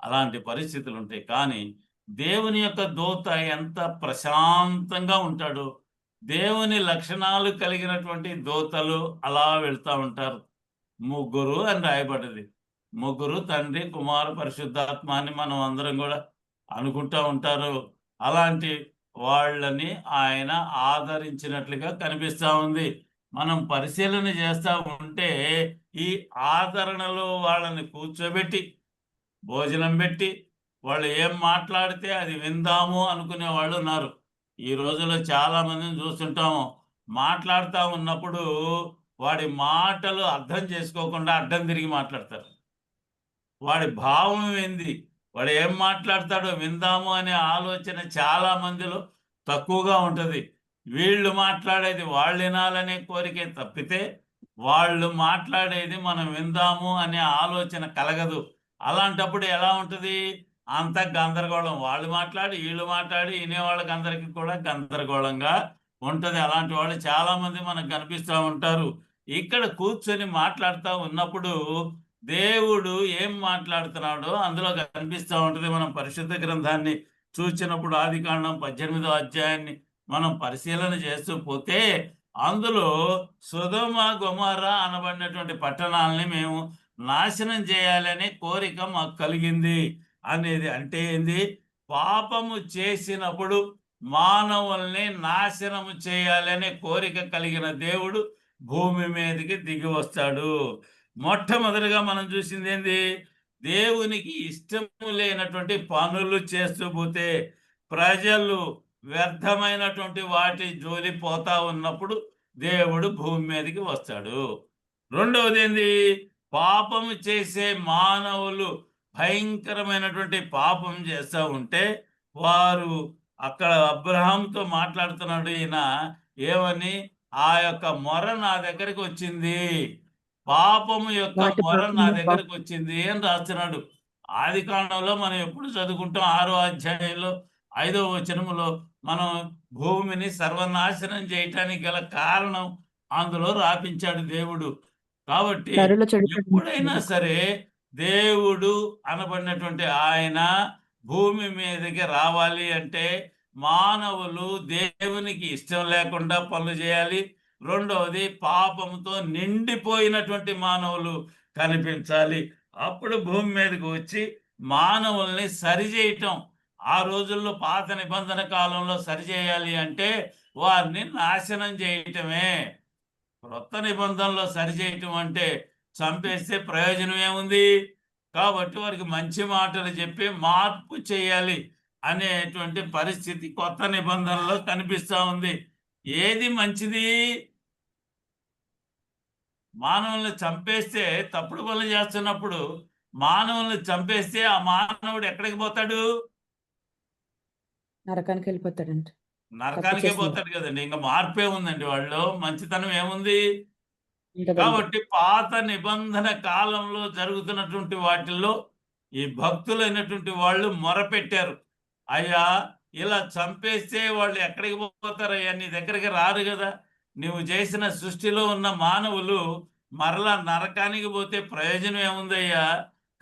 [SPEAKER 2] అలాంటి పరిస్థితులు ఉంటాయి. కానీ దేవుని యొక్క దూత ఎంత ప్రశాంతంగా ఉంటాడు. దేవుని లక్షణాలు కలిగినటువంటి దూతలు అలా వెళ్తూ ఉంటారు. ముగ్గురు అని రాయబడ్డది. ముగ్గురు, తండ్రి, కుమారు, పరిశుద్ధాత్మ అని మనం అందరం కూడా అనుకుంటూ ఉంటారు. అలాంటి వాళ్ళని ఆయన ఆదరించినట్లుగా కనిపిస్తూ ఉంది. మనం పరిశీలన చేస్తూ ఉంటే ఈ ఆదరణలో వాళ్ళని కూర్చోబెట్టి భోజనం పెట్టి వాళ్ళు ఏం మాట్లాడితే అది విందాము అనుకునే వాళ్ళు ఉన్నారు. ఈ రోజుల్లో చాలా మందిని చూస్తుంటాము, మాట్లాడుతూ ఉన్నప్పుడు వాడి మాటలు అర్థం చేసుకోకుండా అడ్డం తిరిగి మాట్లాడతారు. వాడి భావం ఏంది, వాడు ఏం మాట్లాడతాడో విందాము అనే ఆలోచన చాలా మందిలో తక్కువగా ఉంటుంది. వీళ్ళు మాట్లాడేది వాళ్ళు వినాలనే కోరికే తప్పితే వాళ్ళు మాట్లాడేది మనం విందాము అనే ఆలోచన కలగదు. అలాంటప్పుడు ఎలా ఉంటుంది, అంత గందరగోళం, వాళ్ళు మాట్లాడి వీళ్ళు మాట్లాడి వినేవాళ్ళకి అందరికీ కూడా గందరగోళంగా ఉంటుంది. అలాంటి వాళ్ళు చాలా మంది మనకు కనిపిస్తూ ఉంటారు. ఇక్కడ కూర్చొని మాట్లాడుతూ ఉన్నప్పుడు దేవుడు ఏం మాట్లాడుతున్నాడో అందులో కనిపిస్తూ ఉంటుంది. మనం పరిశుద్ధ గ్రంథాన్ని చూసినప్పుడు ఆదికాండం 18వ అధ్యాయాన్ని మనం పరిశీలన చేస్తూ పోతే అందులో సొదొమ గొమొర్రా అనబడినటువంటి పట్టణాలని మేము నాశనం చేయాలనే కోరిక మాకు కలిగింది అనేది. అంటే ఏంది, పాపము చేసినప్పుడు మానవుల్ని నాశనము చేయాలనే కోరిక కలిగిన దేవుడు భూమి మీదకి దిగి వస్తాడు. మొట్టమొదటిగా మనం చూసింది ఏంది, దేవునికి ఇష్టము లేనటువంటి పనులు చేస్తూ పోతే ప్రజలు వ్యర్థమైనటువంటి వాటి జోలి పోతా ఉన్నప్పుడు దేవుడు భూమి మీదకి వస్తాడు. రెండవది ఏంది, పాపము చేసే మానవులు భయంకరమైనటువంటి పాపం చేస్తూ ఉంటే వారు అక్కడ అబ్రహాంతో మాట్లాడుతున్నాడు ఈయన, ఏమని, ఆ యొక్క మొర నా దగ్గరికి వచ్చింది, పాపము యొక్క మొర నా దగ్గరకు వచ్చింది అని రాస్తున్నాడు. ఆదికాండంలో మనం ఎప్పుడు చదువుకుంటాం, 6వ అధ్యాయంలో 5వ వచనములో మనం భూమిని సర్వనాశనం చేయటానికి గల కారణం అందులో రాపించాడు దేవుడు. కాబట్టి ఎప్పుడైనా సరే దేవుడు అనబడినటువంటి ఆయన భూమి మీదకి రావాలి అంటే మానవులు దేవునికి ఇష్టం లేకుండా పనులు చేయాలి. రెండవది, పాపంతో నిండిపోయినటువంటి మానవులు కనిపించాలి. అప్పుడు భూమి మీదకి వచ్చి మానవుల్ని సరిచేయటం. ఆ రోజుల్లో పాత నిబంధన కాలంలో సరిచేయాలి అంటే వారిని నాశనం చేయటమే. క్రొత్త నిబంధనలో సరిచేయటం అంటే చంపేస్తే ప్రయోజనం ఏముంది. కాబట్టి వారికి మంచి మాటలు చెప్పి మార్పు చేయాలి అనేటువంటి పరిస్థితి కొత్త నిబంధనలో కనిపిస్తూ ఉంది. ఏది మంచిది, మానవుల్ని చంపేస్తే, తప్పుడు పనులు చేస్తున్నప్పుడు మానవుల్ని చంపేస్తే ఆ మానవుడు ఎక్కడికి పోతాడు,
[SPEAKER 3] నరకానికి వెళ్ళిపోతాడండి.
[SPEAKER 2] నరకానికే పోతాడు కదండి. ఇంకా మార్పే ఉందండి, వాళ్ళు మంచితనం ఏముంది. కాబట్టి పాత నిబంధన కాలంలో జరుగుతున్నటువంటి వాటిల్లో ఈ భక్తులైనటువంటి వాళ్ళు మొరపెట్టారు, అయ్యా ఇలా చంపేస్తే వాళ్ళు ఎక్కడికి పోతారయ్యా, నీ దగ్గరికి రారు కదా, నువ్వు చేసిన సృష్టిలో ఉన్న మానవులు మరలా నరకానికి పోతే ప్రయోజనం ఏముందయ్యా,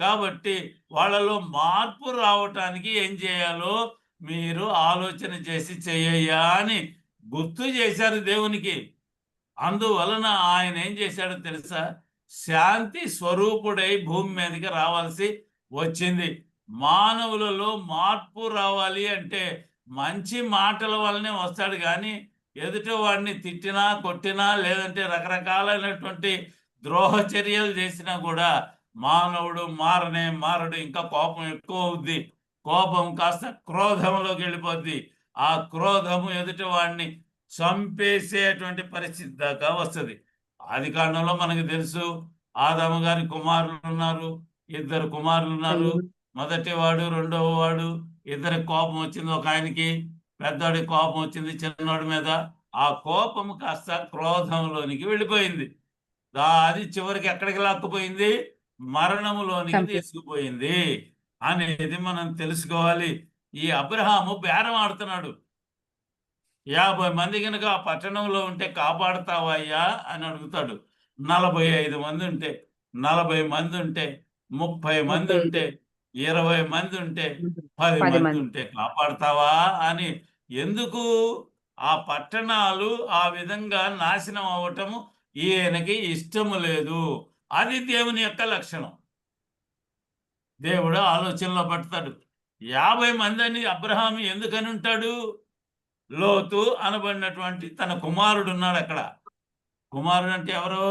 [SPEAKER 2] కాబట్టి వాళ్ళలో మార్పు రావటానికి ఏం చేయాలో మీరు ఆలోచన చేసి చెయ్యయ్యా అని గుర్తు చేశారు దేవునికి. అందువలన ఆయన ఏం చేశాడో తెలుసా, శాంతి స్వరూపుడై భూమి మీదకి రావాల్సి వచ్చింది. మానవులలో మార్పు రావాలి అంటే మంచి మాటల వల్లనే వస్తాడు, కానీ ఎదుట వాడిని తిట్టినా కొట్టినా లేదంటే రకరకాలైనటువంటి ద్రోహ చర్యలు చేసినా కూడా మానవుడు మారడు. ఇంకా కోపం ఎక్కువ అవుద్ది. కోపం కాస్త క్రోధంలోకి వెళ్ళిపోద్ది. ఆ క్రోధము ఎదుటి వాడిని చంపేసేటువంటి పరిస్థితి దాకా వస్తుంది. ఆదికాండంలో మనకు తెలుసు, ఆదాము గారి కుమారులు ఉన్నారు, 2 కుమారులు ఉన్నారు. మొదటి వాడు, రెండవ వాడు, ఇద్దరికి కోపం వచ్చింది. ఒక ఆయనకి పెద్దవాడికి కోపం వచ్చింది చిన్నవాడి మీద. ఆ కోపము కాస్త క్రోధంలోనికి వెళ్ళిపోయింది. అది చివరికి ఎక్కడికి లాక్కుపోయింది, మరణములోనికి తీసుకుపోయింది అనేది మనం తెలుసుకోవాలి. ఈ అబ్రహాము బేరం ఆడుతున్నాడు. 50 మంది కనుక ఆ పట్టణంలో ఉంటే కాపాడుతావా అయ్యా అని అడుగుతాడు. 45 మంది ఉంటే, 40 మంది ఉంటే, 30 మంది
[SPEAKER 3] 35
[SPEAKER 2] ఉంటే, 20 మంది ఉంటే, 10
[SPEAKER 3] 10
[SPEAKER 2] మంది
[SPEAKER 3] మంది.
[SPEAKER 2] ఉంటే కాపాడుతావా అని. ఎందుకు ఆ పట్టణాలు ఆ విధంగా నాశనం అవ్వటము ఈయనకి ఇష్టము లేదు. అది దేవుని యొక్క లక్షణం. దేవుడు ఆలోచనలో పడతాడు. 50 మందిని అబ్రహాము ఎందుకని ఉంటాడు? లోతు అనబడినటువంటి తన కుమారుడు ఉన్నాడు అక్కడ. కుమారుడు అంటే ఎవరు?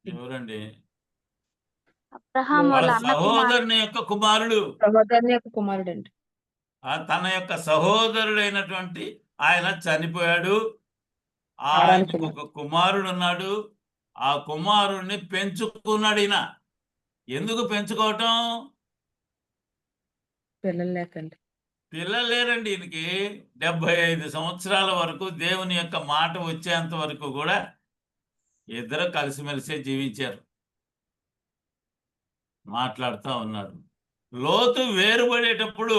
[SPEAKER 2] ఎవరండి?
[SPEAKER 4] అబ్రహాము
[SPEAKER 2] వాళ్ళ
[SPEAKER 4] వాళ్ళ అన్న కుమారుడు.
[SPEAKER 2] సహోదరుని యొక్క కుమారుడు.
[SPEAKER 3] సహోదరుని యొక్క కుమారుడండి.
[SPEAKER 2] తన యొక్క సహోదరుడైనటువంటి ఆయన చనిపోయాడు.
[SPEAKER 3] హారాను
[SPEAKER 2] ఆయనకు
[SPEAKER 3] కుమారుడు.
[SPEAKER 2] ఒక కుమారుడు ఉన్నాడు. ఆ కుమారుడిని పెంచుకున్నాడు ఈయన. ఎందుకు పెంచుకోవటం?
[SPEAKER 3] పిల్లలు లేకండి.
[SPEAKER 2] పిల్లలు లేరండి ఈయనకి. 75 సంవత్సరాల వరకు దేవుని యొక్క మాట వచ్చేంత వరకు కూడా ఇద్దరు కలిసిమెలిసే జీవించారు. మాట్లాడుతూ ఉన్నాడు. లోతు వేరుపడేటప్పుడు,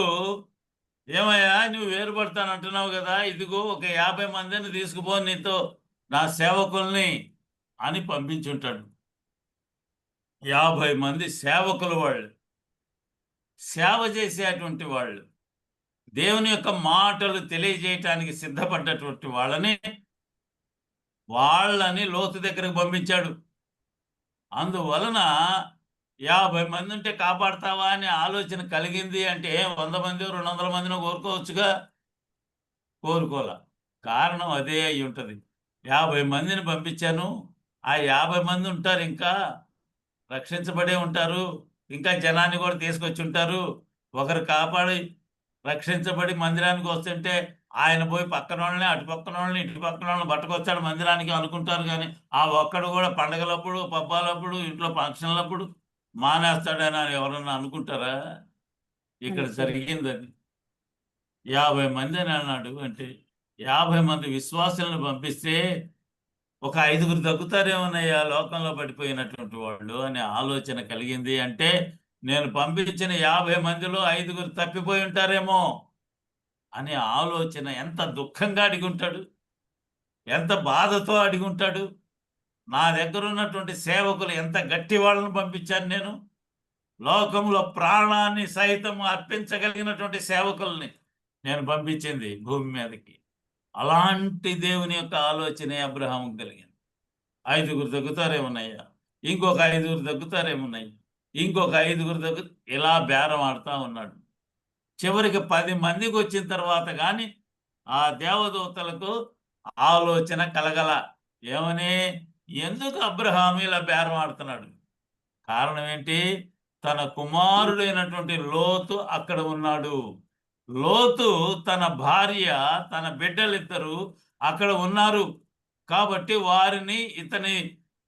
[SPEAKER 2] ఏమయ్యా నువ్వు వేరుపడతానంటున్నావు కదా, ఇదిగో ఒక 50 మందిని తీసుకుపో నీతో, నా సేవకుల్ని అని పంపించుంటాడు. 50 మంది సేవకులు, వాళ్ళు సేవ చేసేటువంటి వాళ్ళు, దేవుని యొక్క మాటలు తెలియజేయటానికి సిద్ధపడ్డటువంటి వాళ్ళని లోతు దగ్గరకు పంపించాడు. అందువలన 50 మంది ఉంటే కాపాడతావా అనే ఆలోచన కలిగింది అంటే 100 మంది 200 మందిని కోరుకోవచ్చుగా. కోరుకోలే. కారణం అదే అయి ఉంటుంది. 50 మందిని పంపించాను, ఆ 50 మంది ఉంటారు, ఇంకా రక్షించబడే ఉంటారు, ఇంకా జనాన్ని కూడా తీసుకొచ్చి ఉంటారు. ఒకరు కాపాడి రక్షించబడి మందిరానికి వస్తుంటే ఆయన పోయి పక్కన వాళ్ళని, అటు పక్కన వాళ్ళని, ఇటు పక్కన వాళ్ళని పట్టుకొచ్చాడు మందిరానికి అనుకుంటారు. కానీ ఆ ఒక్కడు కూడా పండగలప్పుడు, పబ్బాలప్పుడు, ఇంట్లో ఫంక్షన్లప్పుడు మానేస్తాడని ఎవరన్నా అనుకుంటారా? ఇక్కడ జరిగింది అది. 50 మంది అని అన్నాడు. అంటే 50 మంది విశ్వాసులను పంపిస్తే ఒక 5గురు తగ్గుతారేమోనయ్యా లోకంలో పడిపోయినటువంటి వాళ్ళు అనే ఆలోచన కలిగింది. అంటే నేను పంపించిన 50 మందిలో 5గురు తప్పిపోయి ఉంటారేమో అనే ఆలోచన. ఎంత దుఃఖంగా అడిగి ఉంటాడు, ఎంత బాధతో అడిగి ఉంటాడు. నా దగ్గర ఉన్నటువంటి సేవకులు ఎంత గట్టి వాళ్ళని పంపించాను నేను. లోకంలో ప్రాణాన్ని సైతం అర్పించగలిగినటువంటి సేవకుల్ని నేను పంపించింది భూమి మీదకి. అలాంటి దేవుని యొక్క ఆలోచనే అబ్రహాముకు కలిగింది. 5గురు తగ్గుతారేమున్నాయ్యా, ఇంకొక 5గురు తగ్గుతారేమున్నాయి, ఇంకొక 5గురు ఇలా బేరం ఆడుతూ ఉన్నాడు. చివరికి 10 మందికి వచ్చిన తర్వాత కానీ ఆ దేవదూతలకు ఆలోచన కలగల. ఏమని? ఎందుకు అబ్రహాము ఇలా బేరం ఆడుతున్నాడు? కారణం ఏంటి? తన కుమారుడైనటువంటి లోతు అక్కడ ఉన్నాడు. లోతు తన భార్య, తన బిడ్డలిద్దరూ అక్కడ ఉన్నారు. కాబట్టి వారిని, ఇతని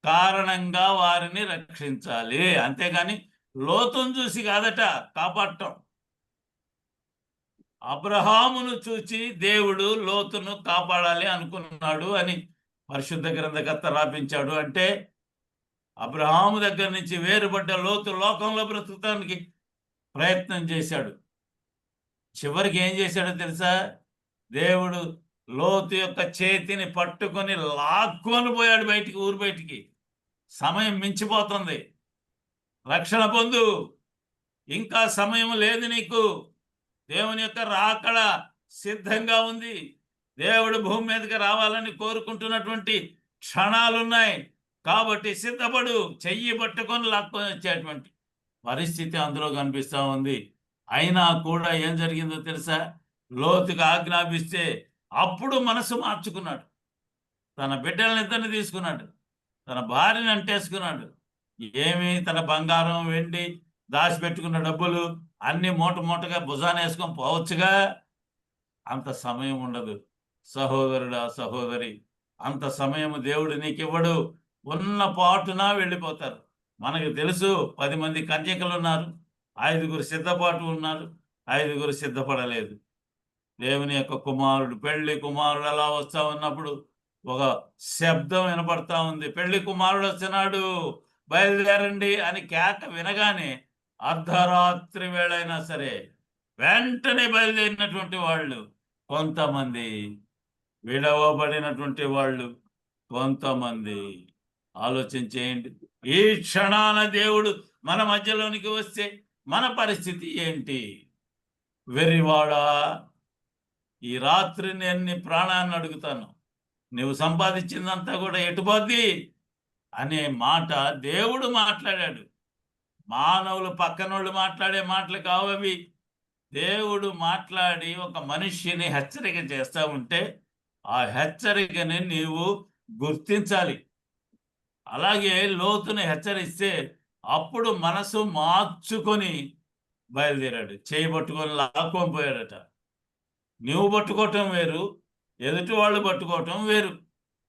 [SPEAKER 2] కారణంగా వారిని రక్షించాలి. అంతేగాని లోతును చూసి కాదట కాపాడటం. అబ్రహామును చూచి దేవుడు లోతును కాపాడాలి అనుకున్నాడు అని పరిశుద్ధ గ్రంథకర్త రాపించాడు. అంటే అబ్రహాము దగ్గర నుంచి వేరుపడ్డ లోతు లోకంలో బ్రతుకుతానికి ప్రయత్నం చేశాడు. చివరికి ఏం చేశాడో తెలుసా? దేవుడు లోతు యొక్క చేతిని పట్టుకొని లాక్కొని పోయాడు బయటికి, ఊరు బయటికి. సమయం మించిపోతుంది, రక్షణ పొందు, ఇంకా సమయం లేదు నీకు. దేవుని యొక్క రాకడ సిద్ధంగా ఉంది. దేవుడు భూమి మీదకి రావాలని కోరుకుంటున్నటువంటి క్షణాలున్నాయి. కాబట్టి సిద్ధపడు. చెయ్యి పట్టుకొని లాక్కొని వచ్చేటువంటి పరిస్థితి అందులో కనిపిస్తూ ఉంది. అయినా కూడా ఏం జరిగిందో తెలుసా? లోతుగా ఆజ్ఞాపిస్తే అప్పుడు మనసు మార్చుకున్నాడు. తన బిడ్డలను ఇద్దరిని తీసుకున్నాడు, తన భార్యను అంటేసుకున్నాడు. ఏమి తన బంగారం, వెండి, దాచిపెట్టుకున్న డబ్బులు అన్ని మూట మూటగా భుజాన వేసుకొని పోవచ్చుగా. అంత సమయం ఉండదు సహోదరుడా, సహోదరి. అంత సమయం దేవుడు నీకు ఇవ్వడు. ఉన్న పాటున వెళ్ళిపోతారు. మనకు తెలుసు 10 మంది కన్యకలు ఉన్నారు, 5గురు సిద్ధపాటు ఉన్నారు, 5గురు సిద్ధపడలేదు. దేవుని యొక్క కుమారుడు, పెళ్లి కుమారుడు అలా వస్తా ఉన్నప్పుడు ఒక శబ్దం వినపడతా ఉంది. పెళ్లి కుమారుడు వస్తున్నాడు, బయలుదేరండి అని కేక వినగానే అర్ధరాత్రి వేళైనా సరే వెంటనే బయలుదేరినటువంటి వాళ్ళు కొంతమంది, విడవబడినటువంటి వాళ్ళు కొంతమంది. ఆలోచన చేయండి. ఈ క్షణాన దేవుడు మన మధ్యలోనికి వస్తే మన పరిస్థితి ఏంటి? వెర్రివాడా, ఈ రాత్రి నేను నీ ప్రాణాన్ని అడుగుతాను, నువ్వు సంపాదించిందంతా కూడా ఎటుపోద్ది అనే మాట దేవుడు మాట్లాడాడు. మానవులు పక్కనోళ్ళు మాట్లాడే మాటలు కావవి. దేవుడు మాట్లాడి ఒక మనిషిని హెచ్చరిక చేస్తా ఉంటే ఆ హెచ్చరికని నీవు గుర్తించాలి. అలాగే లోతుని హెచ్చరిస్తే అప్పుడు మనసు మార్చుకొని బయలుదేరాడు. చేయి పట్టుకొని లాక్కొని పోయాడట. నువ్వు పట్టుకోవటం వేరు, ఎదుటి వాళ్ళు పట్టుకోవటం వేరు.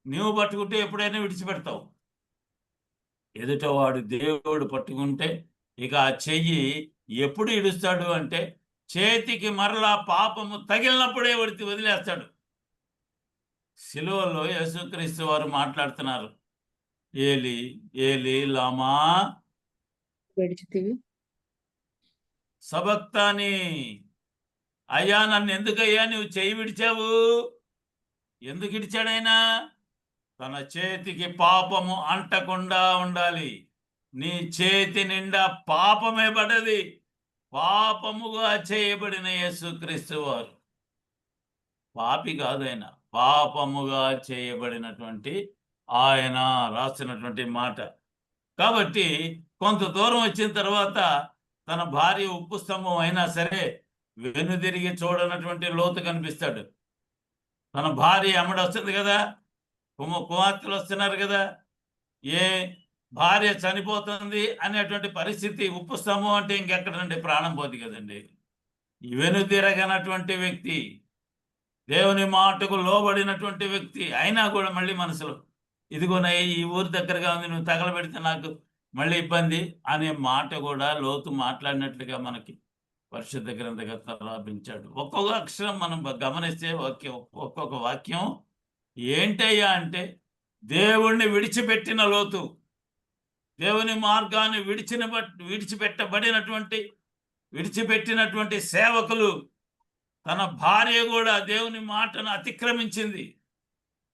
[SPEAKER 2] నువ్వు పట్టుకుంటే ఎప్పుడైనా విడిచిపెడతావు. ఎదుటవాడు దేవుడు పట్టుకుంటే ఇక ఆ చెయ్యి ఎప్పుడు ఇడుస్తాడు అంటే చేతికి మరలా పాపము తగిలినప్పుడే వదిలేస్తాడు. సిలువలో యేసుక్రీస్తు వారు మాట్లాడుతున్నారు, ఏలి ఏలి లామా సబక్తాని, అయ్యా నన్ను ఎందుకయ్యా నువ్వు చెయ్యి విడిచావు? ఎందుకు ఇడిచాడైనా? తన చేతికి పాపము అంటకుండా ఉండాలి. నీ చేతి నిండా పాపమే పడ్డది. పాపముగా చేయబడిన యేసుక్రీస్తు వారు పాపి కాదు, ఆయన పాపముగా చేయబడినటువంటి ఆయన రాసినటువంటి మాట. కాబట్టి కొంత దూరం వచ్చిన తర్వాత తన భార్య ఉప్పు స్తంభం అయినా సరే వెనుదిరిగి చూడనటువంటి లోతు కనిపిస్తాడు. తన భార్య ఎమ్మడొస్తుంది కదా, కుమార్తెలు వస్తున్నారు కదా, ఏ భార్య చనిపోతుంది అనేటువంటి పరిస్థితి. ఉప్పు స్తంభం అంటే ఇంకెక్కడండి, ప్రాణం పోదు కదండి. వెనుదిరగనటువంటి వ్యక్తి, దేవుని మాటకు లోబడినటువంటి వ్యక్తి అయినా కూడా మళ్ళీ మనసులో ఇదిగోనయ్య ఈ ఊరు దగ్గరగా ఉంది, నువ్వు తగలబెడితే నాకు మళ్ళీ ఇబ్బంది అనే మాట కూడా లోతు మాట్లాడినట్లుగా మనకి పరిశుద్ధ గ్రంథకర్త రాపించాడు. ఒక్కొక్క అక్షరం మనం గమనిస్తే ఒక్కొక్క వాక్యం ఏంటయ్యా అంటే దేవుణ్ణి విడిచిపెట్టిన లోతు, దేవుని మార్గాన్ని విడిచిపెట్టినటువంటి సేవకులు. తన భార్య కూడా దేవుని మాటను అతిక్రమించింది.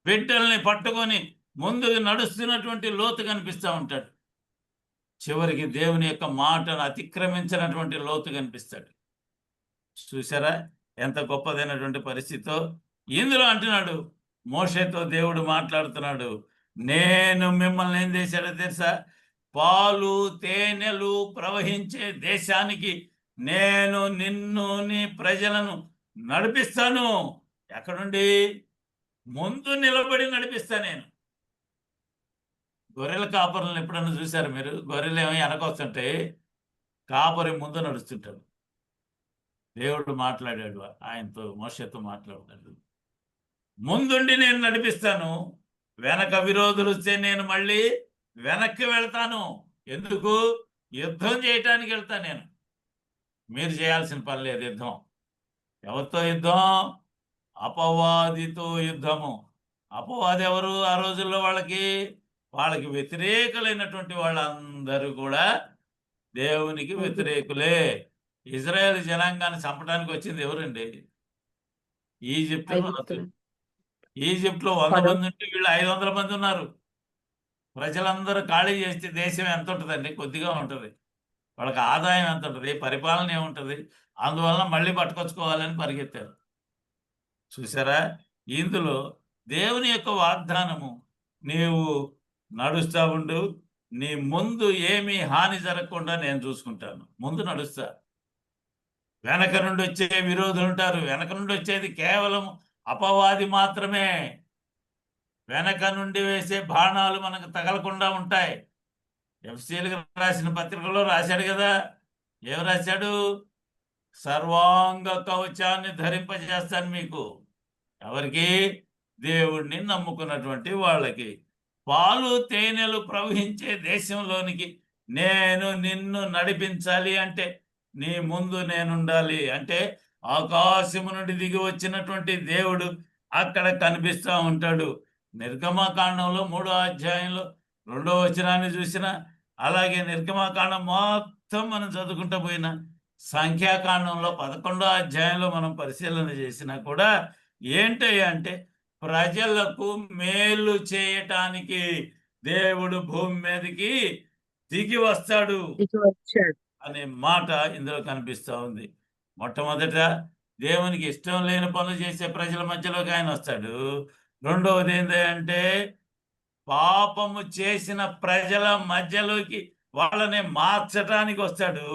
[SPEAKER 2] బిడ్డల్ని పట్టుకొని ముందుకు నడుస్తున్నటువంటి లోతు కనిపిస్తూ ఉంటాడు. చివరికి దేవుని యొక్క మాటను అతిక్రమించినటువంటి లోతు కనిపిస్తాడు. చూసారా ఎంత గొప్పదైనటువంటి పరిస్థితితో? ఇందులో అంటున్నాడు, మోషేతో దేవుడు మాట్లాడుతున్నాడు, నేను మిమ్మల్ని ఏం చేశాడో తెలుసా? పాలు తేనెలు ప్రవహించే దేశానికి నేను నిన్ను నీ ప్రజలను నడిపిస్తాను. ఎక్కడుండి? ముందు నిలబడి నడిపిస్తా నేను. గొర్రెల కాపరులను ఎప్పుడన్నా చూశారు మీరు? గొర్రెలు ఏమో వెనకొస్తుంటే కాపరి ముందు నడుస్తుంటాడు. దేవుడు మాట్లాడాడు ఆయనతో, మోషేతో మాట్లాడాడు, ముందుండి నేను నడిపిస్తాను, వెనక విరోధులు వస్తే నేను మళ్ళీ వెనక్కి వెళ్తాను. ఎందుకు? యుద్ధం చేయటానికి వెళ్తా నేను. మీరు చేయాల్సిన పని లేదు యుద్ధం. ఎవరితో యుద్ధం? అపవాదితో యుద్ధము. అపవాది ఎవరు? ఆ రోజుల్లో వాళ్ళకి వ్యతిరేకులైనటువంటి వాళ్ళందరూ కూడా దేవునికి వ్యతిరేకులే. ఇజ్రాయేల్ జనాంగాన్ని చంపడానికి వచ్చింది ఎవరండి? ఈజిప్ట్లో 100 మంది ఉంటే వీళ్ళు 500 మంది ఉన్నారు. ప్రజలందరూ ఖాళీ చేస్తే దేశం ఎంత ఉంటుందండి? కొద్దిగా ఉంటుంది. వాళ్ళకి ఆదాయం ఎంత ఉంటుంది? పరిపాలన ఏముంటుంది? అందువల్ల మళ్ళీ పట్టుకొచ్చుకోవాలని పరిగెత్తారు. చూసారా? ఇందులో దేవుని యొక్క వాగ్దానము, నీవు నడుస్తూ ఉండు, నీ ముందు ఏమీ హాని జరగకుండా నేను చూసుకుంటాను. ముందు నడుస్తా. వెనక నుండి వచ్చే విరోధులు ఉంటారు. వెనక నుండి వచ్చేది కేవలం అపవాది మాత్రమే. వెనక నుండి వేసే బాణాలు మనకు తగలకుండా ఉంటాయి. ఎఫ్సీలకు రాసిన పత్రికలో రాశాడు కదా, ఏం రాశాడు? సర్వాంగ కవచాన్ని ధరింపజేస్తాను మీకు. ఎవరికి? దేవుణ్ణి నమ్ముకున్నటువంటి వాళ్ళకి. పాలు తేనెలు ప్రవహించే దేశంలోనికి నేను నిన్ను నడిపించాలి అంటే నీ ముందు నేనుండాలి. అంటే ఆకాశము నుండి దిగి వచ్చినటువంటి దేవుడు అక్కడ కనిపిస్తూ ఉంటాడు. నిర్గమకాండంలో 3వ అధ్యాయంలో 2వ వచనాన్ని చూసిన అలాగే నిర్గమకాండం మొత్తం మనం చదువుకుంటూ పోయిన సంఖ్యాకాండంలో 11వ అధ్యాయంలో మనం పరిశీలన చేసినా కూడా ఏంటి అంటే ప్రజలకు మేలు చేయటానికి దేవుడు భూమి మీదకి దిగి వస్తాడు
[SPEAKER 3] దిగి వచ్చాడు.
[SPEAKER 2] అనే మాట ఇందులో కనిపిస్తూ ఉంది. మొట్టమొదట దేవునికి ఇష్టం లేని పనులు చేసే ప్రజల మధ్యలోకి ఆయన వస్తాడు. రెండవది ఏంటంటే పాపము చేసిన ప్రజల మధ్యలోకి వాళ్ళని మార్చటానికి వస్తాడు.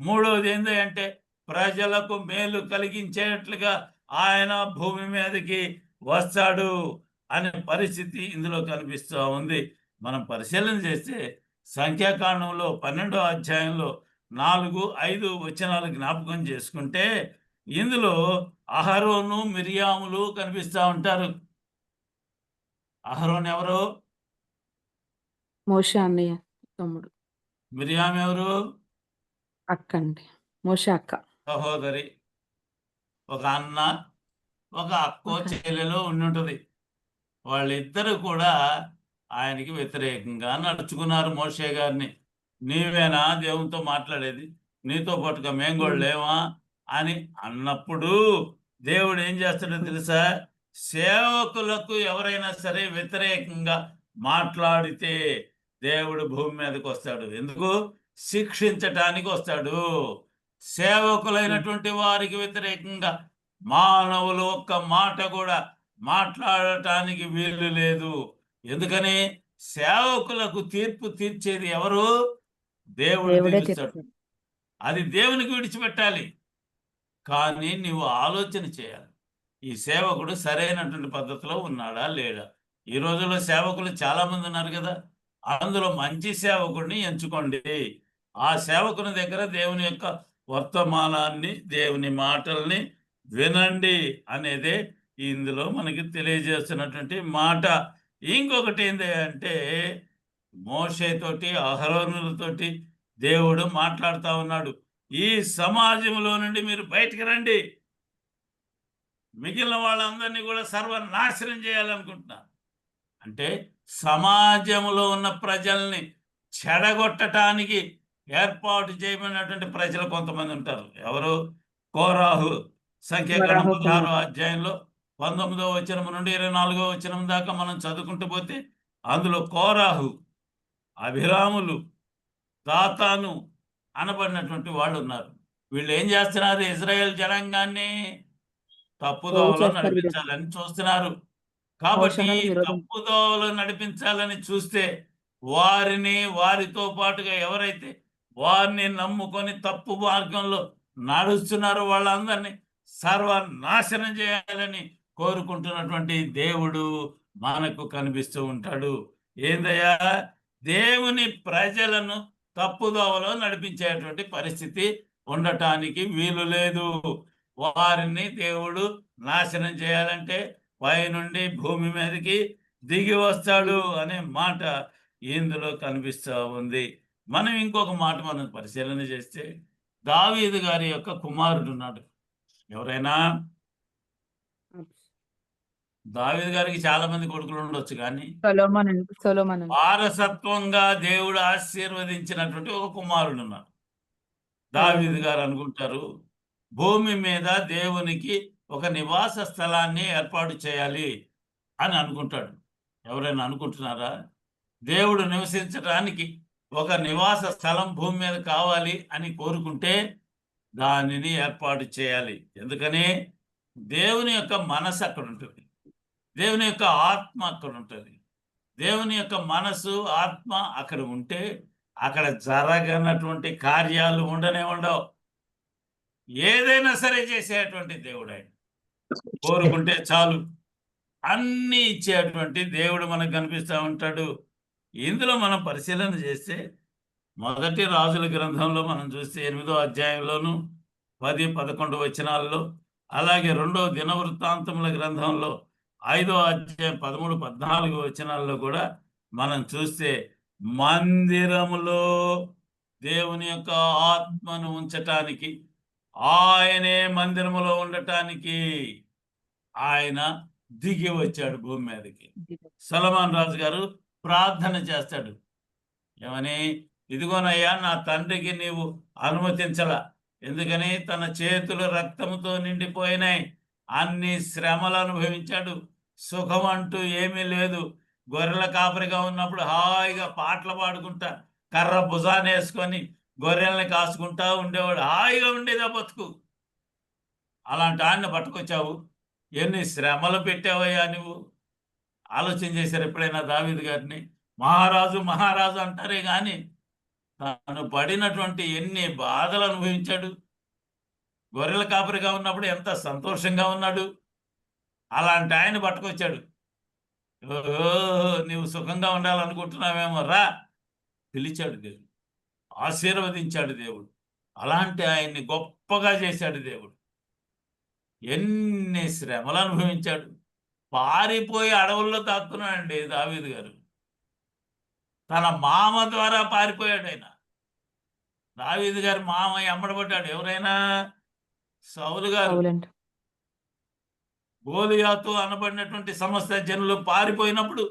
[SPEAKER 2] మూడవది ఏంటంటే ప్రజలకు మేలు కలిగించేట్లుగా ఆయన భూమి మీదకి వస్తాడు అనే పరిస్థితి ఇందులో కనిపిస్తూ ఉంది. మనం పరిశీలన చేస్తే సంఖ్యాకాండంలో 12వ అధ్యాయంలో 4, 5 వచనాలు జ్ఞాపకం చేసుకుంటే ఇందులో అహరోను మిరియాములు కనిపిస్తూ ఉంటారు. అహరోన్ ఎవరు?
[SPEAKER 3] మోషే అన్నయ్య తమ్ముడు.
[SPEAKER 2] మిరియాం ఎవరు?
[SPEAKER 3] అక్క అండి. మోషే అక్క.
[SPEAKER 2] సహోదరి. ఒక అన్న ఒక అక్కో
[SPEAKER 3] ఓకే.
[SPEAKER 2] చెల్లెలో ఉండుంటది. వాళ్ళిద్దరు కూడా ఆయనకి వ్యతిరేకంగా నడుచుకున్నారు మోషే గారిని. నీవేనా దేవునితో మాట్లాడేది? నీతో పాటుగా మేము కూడా లేవా అని అన్నప్పుడు దేవుడు ఏం చేస్తాడో తెలుసా? సేవకులకు ఎవరైనా సరే వ్యతిరేకంగా మాట్లాడితే దేవుడు భూమి మీదకి వస్తాడు. ఎందుకు? శిక్షించటానికి వస్తాడు. సేవకులైనటువంటి వారికి వ్యతిరేకంగా మానవులు ఒక్క మాట కూడా మాట్లాడటానికి వీలు లేదు. ఎందుకని? సేవకులకు తీర్పు తీర్చేది ఎవరు? దేవుడు
[SPEAKER 3] దేవుడే
[SPEAKER 2] తీరుస్తాడు.
[SPEAKER 3] తీర్చాడు.
[SPEAKER 2] అది దేవునికి విడిచిపెట్టాలి. కానీ నువ్వు ఆలోచన చేయాలి, ఈ సేవకుడు సరైనటువంటి పద్ధతిలో ఉన్నాడా లేడా? ఈ రోజుల్లో సేవకులు చాలా మంది ఉన్నారు కదా, అందులో మంచి సేవకుడిని ఎంచుకోండి. ఆ సేవకుని దగ్గర దేవుని యొక్క వర్తమానాన్ని, దేవుని మాటల్ని వినండి అనేదే ఇందులో మనకి తెలియజేస్తున్నటువంటి మాట. ఇంకొకటి ఏంటి అంటే మోషేతోటి అహరోనులతోటి దేవుడు మాట్లాడుతూ ఉన్నాడు. ఈ సమాజంలో నుండి మీరు బయటికి రండి, మిగిలిన వాళ్ళందరినీ కూడా సర్వనాశనం చేయాలనుకుంటున్నారు. అంటే సమాజంలో ఉన్న ప్రజల్ని చెడగొట్టడానికి ఏర్పాటు చేయబడినటువంటి ప్రజలు కొంతమంది ఉంటారు. ఎవరు? కోరాహు. సంఖ్యాకాండం 16వ అధ్యాయంలో 19వ వచనం నుండి 24వ వచనం దాకా మనం చదువుకుంటూ పోతే అందులో కోరాహు, అభిరాములు, దాతాను అనబడినటువంటి వాళ్ళు ఉన్నారు. వీళ్ళు ఏం చేస్తున్నారు? ఇజ్రాయెల్ జనాంగాన్ని తప్పుదోవలో నడిపించాలని చూస్తున్నారు. కాబట్టి తప్పుదోవలో నడిపించాలని చూస్తే వారిని, వారితో పాటుగా ఎవరైతే వారిని నమ్ముకొని తప్పు మార్గంలో నడుస్తున్నారో వాళ్ళందరినీ సర్వనాశనం చేయాలని కోరుకుంటున్నటువంటి దేవుడు మనకు కనిపిస్తూ ఉంటాడు. ఏందయ్యా? దేవుని ప్రజలను తప్పుదోవలో నడిపించేటువంటి పరిస్థితి ఉండటానికి వీలు లేదు. వారిని దేవుడు నాశనం చేయాలంటే పైనుండి భూమి మీదకి దిగి వస్తాడు అనే మాట ఇందులో కనిపిస్తూ ఉంది. మనం ఇంకొక మాట మనం పరిశీలన చేస్తే దావీదు గారి యొక్క కుమారుడు ఉన్నాడు. ఎవరైనా? దావీదు గారికి చాలా మంది కొడుకులు ఉండొచ్చు, కానీ
[SPEAKER 3] సొలొమోను
[SPEAKER 2] వారసత్వంగా దేవుడు ఆశీర్వదించినటువంటి ఒక కుమారుడు ఉన్నాడు. దావీదు గారు అనుకుంటారు, భూమి మీద దేవునికి ఒక నివాస స్థలాన్ని ఏర్పాటు చేయాలి అని అనుకుంటాడు. ఎవరైనా అనుకుంటున్నారా? దేవుడు నివసించడానికి ఒక నివాస స్థలం భూమి మీద కావాలి అని కోరుకుంటే దానిని ఏర్పాటు చేయాలి. ఎందుకని? దేవుని యొక్క మనసు అక్కడ ఉంటుంది, దేవుని యొక్క ఆత్మ అక్కడ ఉంటుంది. దేవుని యొక్క మనసు, ఆత్మ అక్కడ ఉంటే అక్కడ జరగనటువంటి కార్యాలు ఉండనే ఉండవు. ఏదైనా సరే చేసేటువంటి దేవుడు ఆయన. కోరుకుంటే చాలు అన్ని ఇచ్చేటువంటి దేవుడు మనకు కనిపిస్తూ ఉంటాడు. ఇందులో మనం పరిశీలన చేస్తే మొదటి రాజుల గ్రంథంలో మనం చూస్తే 8వ అధ్యాయంలోను 10, 11 వచనాల్లో, అలాగే 2వ దినవృత్తాంతముల గ్రంథంలో 5వ అధ్యాయం 13, 14 వచనాల్లో కూడా మనం చూస్తే మందిరములో దేవుని యొక్క ఆత్మను ఉంచటానికి, ఆయనే మందిరములో ఉండటానికి ఆయన దిగి వచ్చాడు భూమి మీదకి. సొలొమోను రాజు గారు ప్రార్థన చేస్తాడు. ఏమని? ఇదిగోనయ్యా నా తండ్రికి నీవు అనుమతించలా. ఎందుకని? తన చేతులు రక్తంతో నిండిపోయినాయి. అన్ని శ్రమలు అనుభవించాడు. సుఖం అంటూ ఏమీ లేదు. గొర్రెల కాపరిగా ఉన్నప్పుడు హాయిగా పాటలు పాడుకుంటా కర్ర భుజాన వేసుకొని గొర్రెల్ని కాసుకుంటా ఉండేవాడు. హాయిగా ఉండేదా బతుకు. అలాంటి ఆయన్ని పట్టుకొచ్చావు. ఎన్ని శ్రమలు పెట్టావయ్యా నువ్వు. ఆలోచన చేశారు ఎప్పుడైనా దావీదు గారిని? మహారాజు మహారాజు అంటారే కానీ తాను పడినటువంటి ఎన్ని బాధలు అనుభవించాడు. గొర్రెల కాపరిగా ఉన్నప్పుడు ఎంత సంతోషంగా ఉన్నాడు. అలాంటి ఆయన పట్టుకొచ్చాడు. ఓహో, నీవు సుఖంగా ఉండాలనుకుంటున్నావేమో రా. పిలిచాడు దేవుడు, ఆశీర్వదించాడు దేవుడు. అలాంటి ఆయన్ని గొప్పగా చేశాడు దేవుడు. ఎన్ని శ్రమలు అనుభవించాడు. పారిపోయి అడవుల్లో తాక్కున్నాడండి దావీదు గారు. తన మామ ద్వారా పారిపోయాడు ఆయన. దావీదు గారు మామ ఎమ్మడబడ్డాడు. ఎవరైనా? సౌలు గారు.
[SPEAKER 3] అవునండి.
[SPEAKER 2] గోలియాతు అనబడినటువంటి సమస్త జనులు పారిపోయినప్పుడు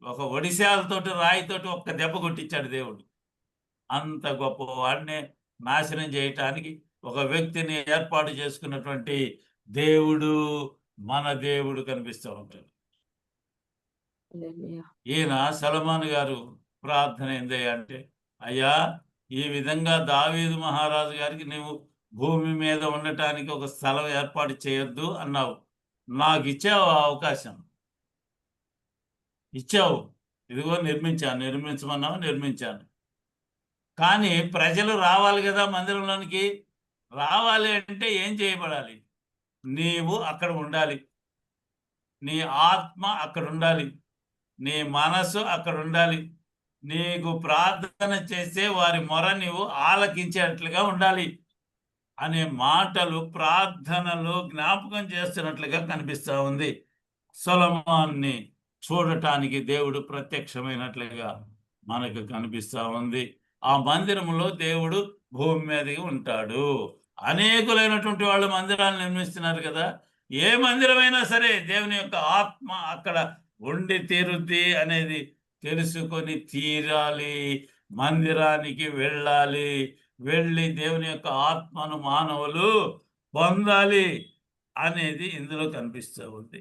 [SPEAKER 2] ఒక ఒడిశాలతోటి రాయితోటి ఒక్క దెబ్బ కొట్టించాడు దేవుడు. అంత గొప్ప వాడిని నాశనం చేయటానికి ఒక వ్యక్తిని ఏర్పాటు చేసుకున్నటువంటి దేవుడు మన దేవుడు కనిపిస్తూ ఉంటాడు.
[SPEAKER 3] హల్లెలూయా.
[SPEAKER 2] ఈయన సొలొమోను గారు ప్రార్థన ఏందయ్యా అంటే, అయ్యా ఈ విధంగా దావీదు మహారాజు గారికి నీవు భూమి మీద ఉండటానికి ఒక స్థలం ఏర్పాటు చేయొద్దు అన్నావు. నాకు ఇచ్చావు ఆ అవకాశం. ఇచ్చావు. ఇదిగో నిర్మించాను. నిర్మించమన్నావు, నిర్మించాను. కానీ ప్రజలు రావాలి కదా మందిరంలోనికి. రావాలి అంటే ఏం చేయబడాలి? నీవు అక్కడ ఉండాలి. నీ ఆత్మ అక్కడ ఉండాలి. నీ మనసు అక్కడ ఉండాలి. నీకు ప్రార్థన చేసే వారి మొర నీవు ఆలకించేట్లుగా ఉండాలి అనే మాటలు ప్రార్థనలో జ్ఞాపకం చేస్తున్నట్లుగా కనిపిస్తూ ఉంది. సొలొమోన్ని చూడటానికి దేవుడు ప్రత్యక్షమైనట్లుగా మనకు కనిపిస్తూ ఉంది. ఆ మందిరంలో దేవుడు భూమి మీదకి ఉంటాడు. అనేకులైనటువంటి వాళ్ళు మందిరాలు నిర్మిస్తున్నారు కదా. ఏ మందిరమైనా సరే దేవుని యొక్క ఆత్మ అక్కడ ఉండి తీరుద్ది అనేది తెలుసుకొని తీరాలి. మందిరానికి వెళ్ళాలి. వెళ్ళి దేవుని యొక్క ఆత్మను మానవులు పొందాలి అనేది ఇందులో కనిపిస్తూ ఉంది.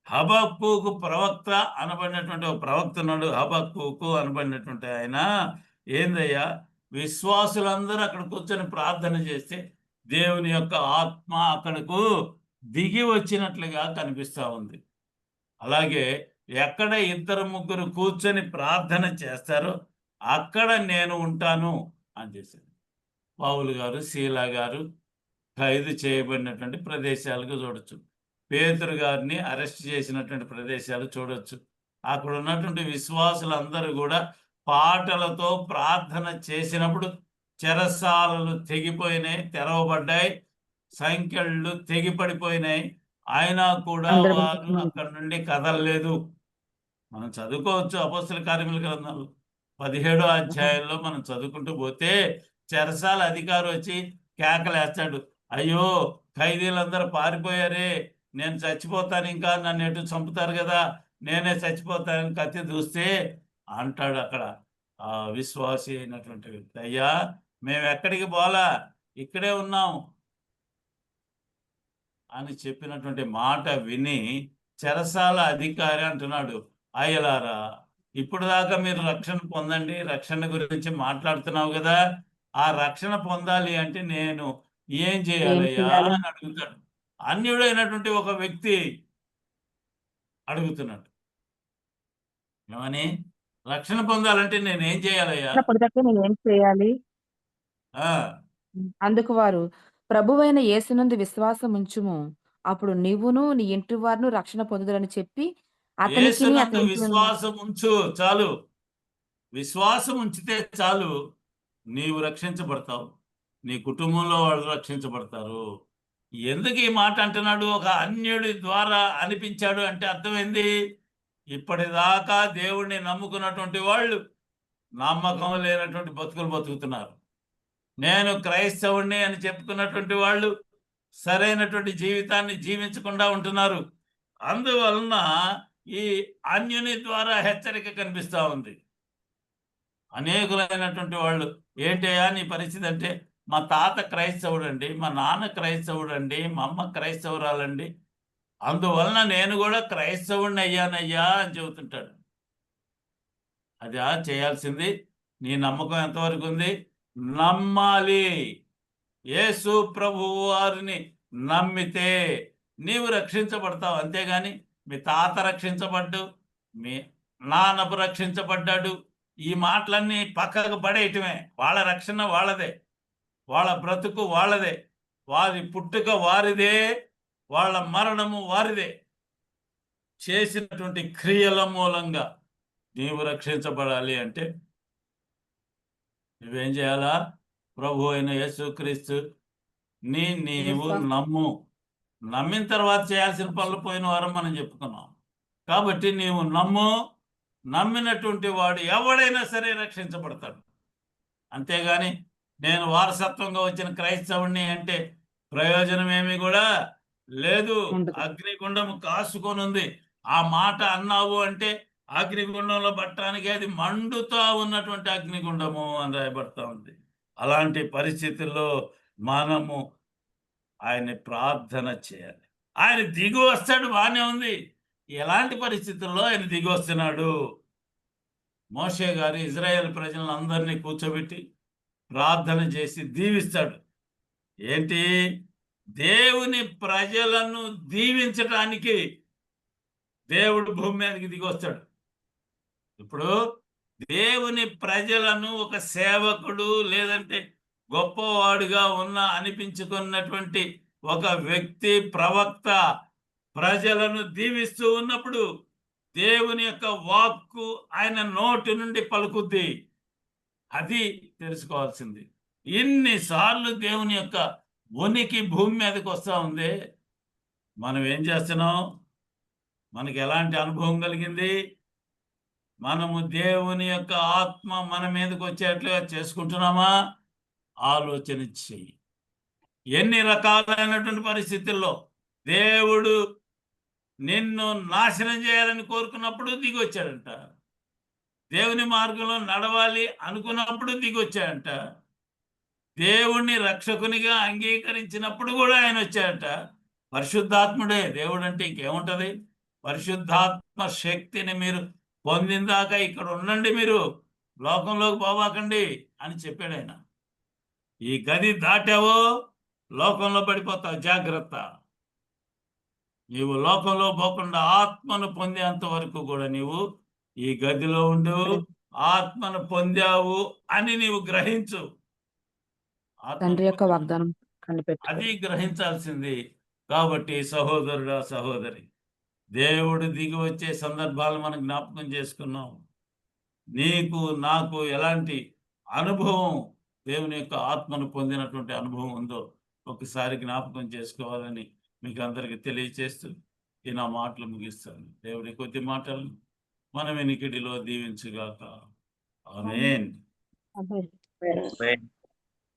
[SPEAKER 2] హబక్కూకు ప్రవక్త అనబడినటువంటి ఒక ప్రవక్త ఉన్నాడు. హబక్కూకు అనబడినటువంటి ఆయన ఏందయ్యా, విశ్వాసులందరూ అక్కడ కూర్చొని ప్రార్థన చేస్తే దేవుని యొక్క ఆత్మ అక్కడకు దిగి వచ్చినట్లుగా కనిపిస్తూ ఉంది. అలాగే ఎక్కడ ఇద్దరు ముగ్గురు కూర్చొని ప్రార్థన చేస్తారో అక్కడ నేను ఉంటాను అని చేశారు. పౌలు గారు, శీలా గారు ఖైదు చేయబడినటువంటి ప్రదేశాలకు చూడొచ్చు. పేతురు గారిని అరెస్ట్ చేసినటువంటి ప్రదేశాలు చూడొచ్చు. అక్కడ ఉన్నటువంటి విశ్వాసులందరూ కూడా పాటలతో ప్రార్థన చేసినప్పుడు చెరసాలలు తెగిపోయినాయి, తెరవబడ్డాయి, సంఖ్యలు తెగిపడిపోయినాయి. అయినా కూడా వారు అక్కడి నుండి కదలలేదు. మనం చదువుకోవచ్చు అపొస్తలుల కార్యముల గ్రంథంలో 17వ అధ్యాయంలో మనం చదువుకుంటూ పోతే చెరసాల అధికారి వచ్చి కేకలేస్తాడు, అయ్యో ఖైదీలందరూ పారిపోయారే, నేను చచ్చిపోతాను, ఇంకా నన్ను ఎటు చంపుతారు కదా, నేనే చచ్చిపోతానని కత్తి దూస్తే అంటాడు అక్కడ ఆ విశ్వాసి అయినటువంటి వ్యక్తి, అయ్యా మేము ఎక్కడికి పోలా, ఇక్కడే ఉన్నాం అని చెప్పినటువంటి మాట విని చెరసాల అధికారి అంటున్నాడు, అయ్యలారా ఇప్పుడు దాకా మీరు రక్షణ పొందండి, రక్షణ గురించి మాట్లాడుతున్నావు కదా, ఆ రక్షణ పొందాలి అంటే నేను ఏం చేయాలయ్యా అని అడుగుతాడు. అన్యుడైనటువంటి ఒక వ్యక్తి అడుగుతున్నాడు, ఏమని? రక్షణ పొందాలంటే నేను ఏం చేయాలయ్యా?
[SPEAKER 3] నేను ఏం చేయాలి? అందుకు వారు, ప్రభువైన యేసునందు విశ్వాసం ఉంచుము, అప్పుడు నీవును నీ ఇంటి వారును రక్షణ పొందుదురని చెప్పి
[SPEAKER 2] యేసునందు విశ్వాసం ఉంచు చాలు. విశ్వాసం ఉంచితే చాలు, నీవు రక్షించబడతావు, నీ కుటుంబంలో వాళ్ళు రక్షించబడతారు. ఎందుకు ఈ మాట అంటున్నాడు? ఒక అన్యుడి ద్వారా అనిపించాడు అంటే అర్థమైంది, ఇప్పటిదాకా దేవుణ్ణి నమ్ముకున్నటువంటి వాళ్ళు నమ్మకం లేనటువంటి బతుకులు బతుకుతున్నారు. నేను క్రైస్తవుణ్ణి అని చెప్పుకున్నటువంటి వాళ్ళు సరైనటువంటి జీవితాన్ని జీవించకుండా ఉంటున్నారు. అందువలన ఈ అన్యుని ద్వారా హెచ్చరిక కనిపిస్తూ ఉంది. అనేకులైనటువంటి వాళ్ళు ఏంటయ్యా నీ పరిస్థితి అంటే, మా తాత క్రైస్తవుడండి, మా నాన్న క్రైస్తవుడండి, మా అమ్మ క్రైస్తవురాలండి, అందువలన నేను కూడా క్రైస్తవుడిని అయ్యానయ్యా అని చెబుతుంటాడు. అది చేయాల్సింది. నీ నమ్మకం ఎంతవరకు ఉంది? నమ్మాలి. యేసు ప్రభువు వారిని నమ్మితే నీవు రక్షించబడతావు. అంతేగాని మీ తాత రక్షించబడ్డు, మీ నాన్నపు రక్షించబడ్డాడు, ఈ మాటలన్నీ పక్కకు పడేయటమే. వాళ్ళ రక్షణ వాళ్ళదే, వాళ్ళ బ్రతుకు వాళ్ళదే, వారి పుట్టుక వారిదే, వాళ్ళ మరణము వారిదే. చేసినటువంటి క్రియల మూలంగా నీవు రక్షించబడాలి అంటే నువ్వేం చేయాలా? ప్రభు అయిన యేసుక్రీస్తు నీవు నమ్ము. నమ్మిన తర్వాత చేయాల్సిన పనులు పోయిన వారం మనం చెప్పుకున్నాం. కాబట్టి నీవు నమ్ము. నమ్మినటువంటి వాడు ఎవడైనా సరే రక్షించబడతాడు. అంతేగాని నేను వారసత్వంగా వచ్చిన క్రైస్తవుడిని అంటే ప్రయోజనం ఏమి కూడా లేదు. అగ్నిగుండము కాసుకొని ఉంది. ఆ మాట అన్నావు అంటే అగ్నిగుండంలో పట్టడానికి అది మండుతా ఉన్నటువంటి అగ్నిగుండము అని రాయబడతా ఉంది. అలాంటి పరిస్థితుల్లో మనము ఆయన్ని ప్రార్థన చేయాలి. ఆయన దిగి వస్తాడు, బాగానే ఉంది. ఎలాంటి పరిస్థితుల్లో ఆయన దిగి వస్తున్నాడు? మోషే గారు ఇజ్రాయేల్ ప్రజలందరినీ కూర్చోబెట్టి ప్రార్థన చేసి దీవిస్తాడు. ఏంటి? దేవుని ప్రజలను దీవించటానికి దేవుడు భూమి మీదకి దిగి వస్తాడు. ఇప్పుడు దేవుని ప్రజలను ఒక సేవకుడు లేదంటే గొప్పవాడుగా అనిపించుకున్నటువంటి ఒక వ్యక్తి, ప్రవక్త ప్రజలను దీవిస్తూ ఉన్నప్పుడు దేవుని యొక్క వాక్కు ఆయన నోటి నుండి పలుకుద్ది. అది తెలుసుకోవాల్సింది. ఇన్నిసార్లు దేవుని యొక్క ఉనికి భూమి మీదకి వస్తూ ఉంది. మనం ఏం చేస్తున్నాం? మనకి ఎలాంటి అనుభవం కలిగింది? మనము దేవుని యొక్క ఆత్మ మన మీదకి వచ్చేట్లుగా చేసుకుంటున్నామా? ఆలోచన చెయ్యి. ఎన్ని రకాలైనటువంటి పరిస్థితుల్లో దేవుడు నిన్ను నాశనం చేయాలని కోరుకున్నప్పుడు దిగి వచ్చాడంట. దేవుని మార్గంలో నడవాలి అనుకున్నప్పుడు దిగి వచ్చాడంట. దేవుణ్ణి రక్షకునిగా అంగీకరించినప్పుడు కూడా ఆయన వచ్చాడంట. పరిశుద్ధాత్ముడే దేవుడు అంటే ఇంకేముంటది? పరిశుద్ధాత్మ శక్తిని మీరు పొందిందాక ఇక్కడ ఉండండి, మీరు లోకంలోకి పోవాకండి అని చెప్పాడు ఆయన. ఈ గది దాటావో లోకంలో పడిపోతావు, జాగ్రత్త. నీవు లోకంలో పోకుండా ఆత్మను పొందేంత వరకు కూడా నీవు ఈ గదిలో ఉండు. ఆత్మను పొందావు అని నీవు గ్రహించు.
[SPEAKER 3] తండ్రి యొక్క వాగ్దానం
[SPEAKER 2] అది గ్రహించాల్సింది. కాబట్టి సహోదరుడా, సహోదరి, దేవుడు దిగి వచ్చే సందర్భాలు మనం జ్ఞాపకం చేసుకున్నాం. నీకు నాకు ఎలాంటి అనుభవం, దేవుని యొక్క ఆత్మను పొందినటువంటి అనుభవం ఉందో ఒకసారి జ్ఞాపకం చేసుకోవాలని మీకు అందరికి తెలియచేస్తూ ఈ నా మాటలు ముగిస్తాను. దేవుడి కొద్ది మాటలు మన వెనికిడిలో దీవించుగాక. ఆమేన్.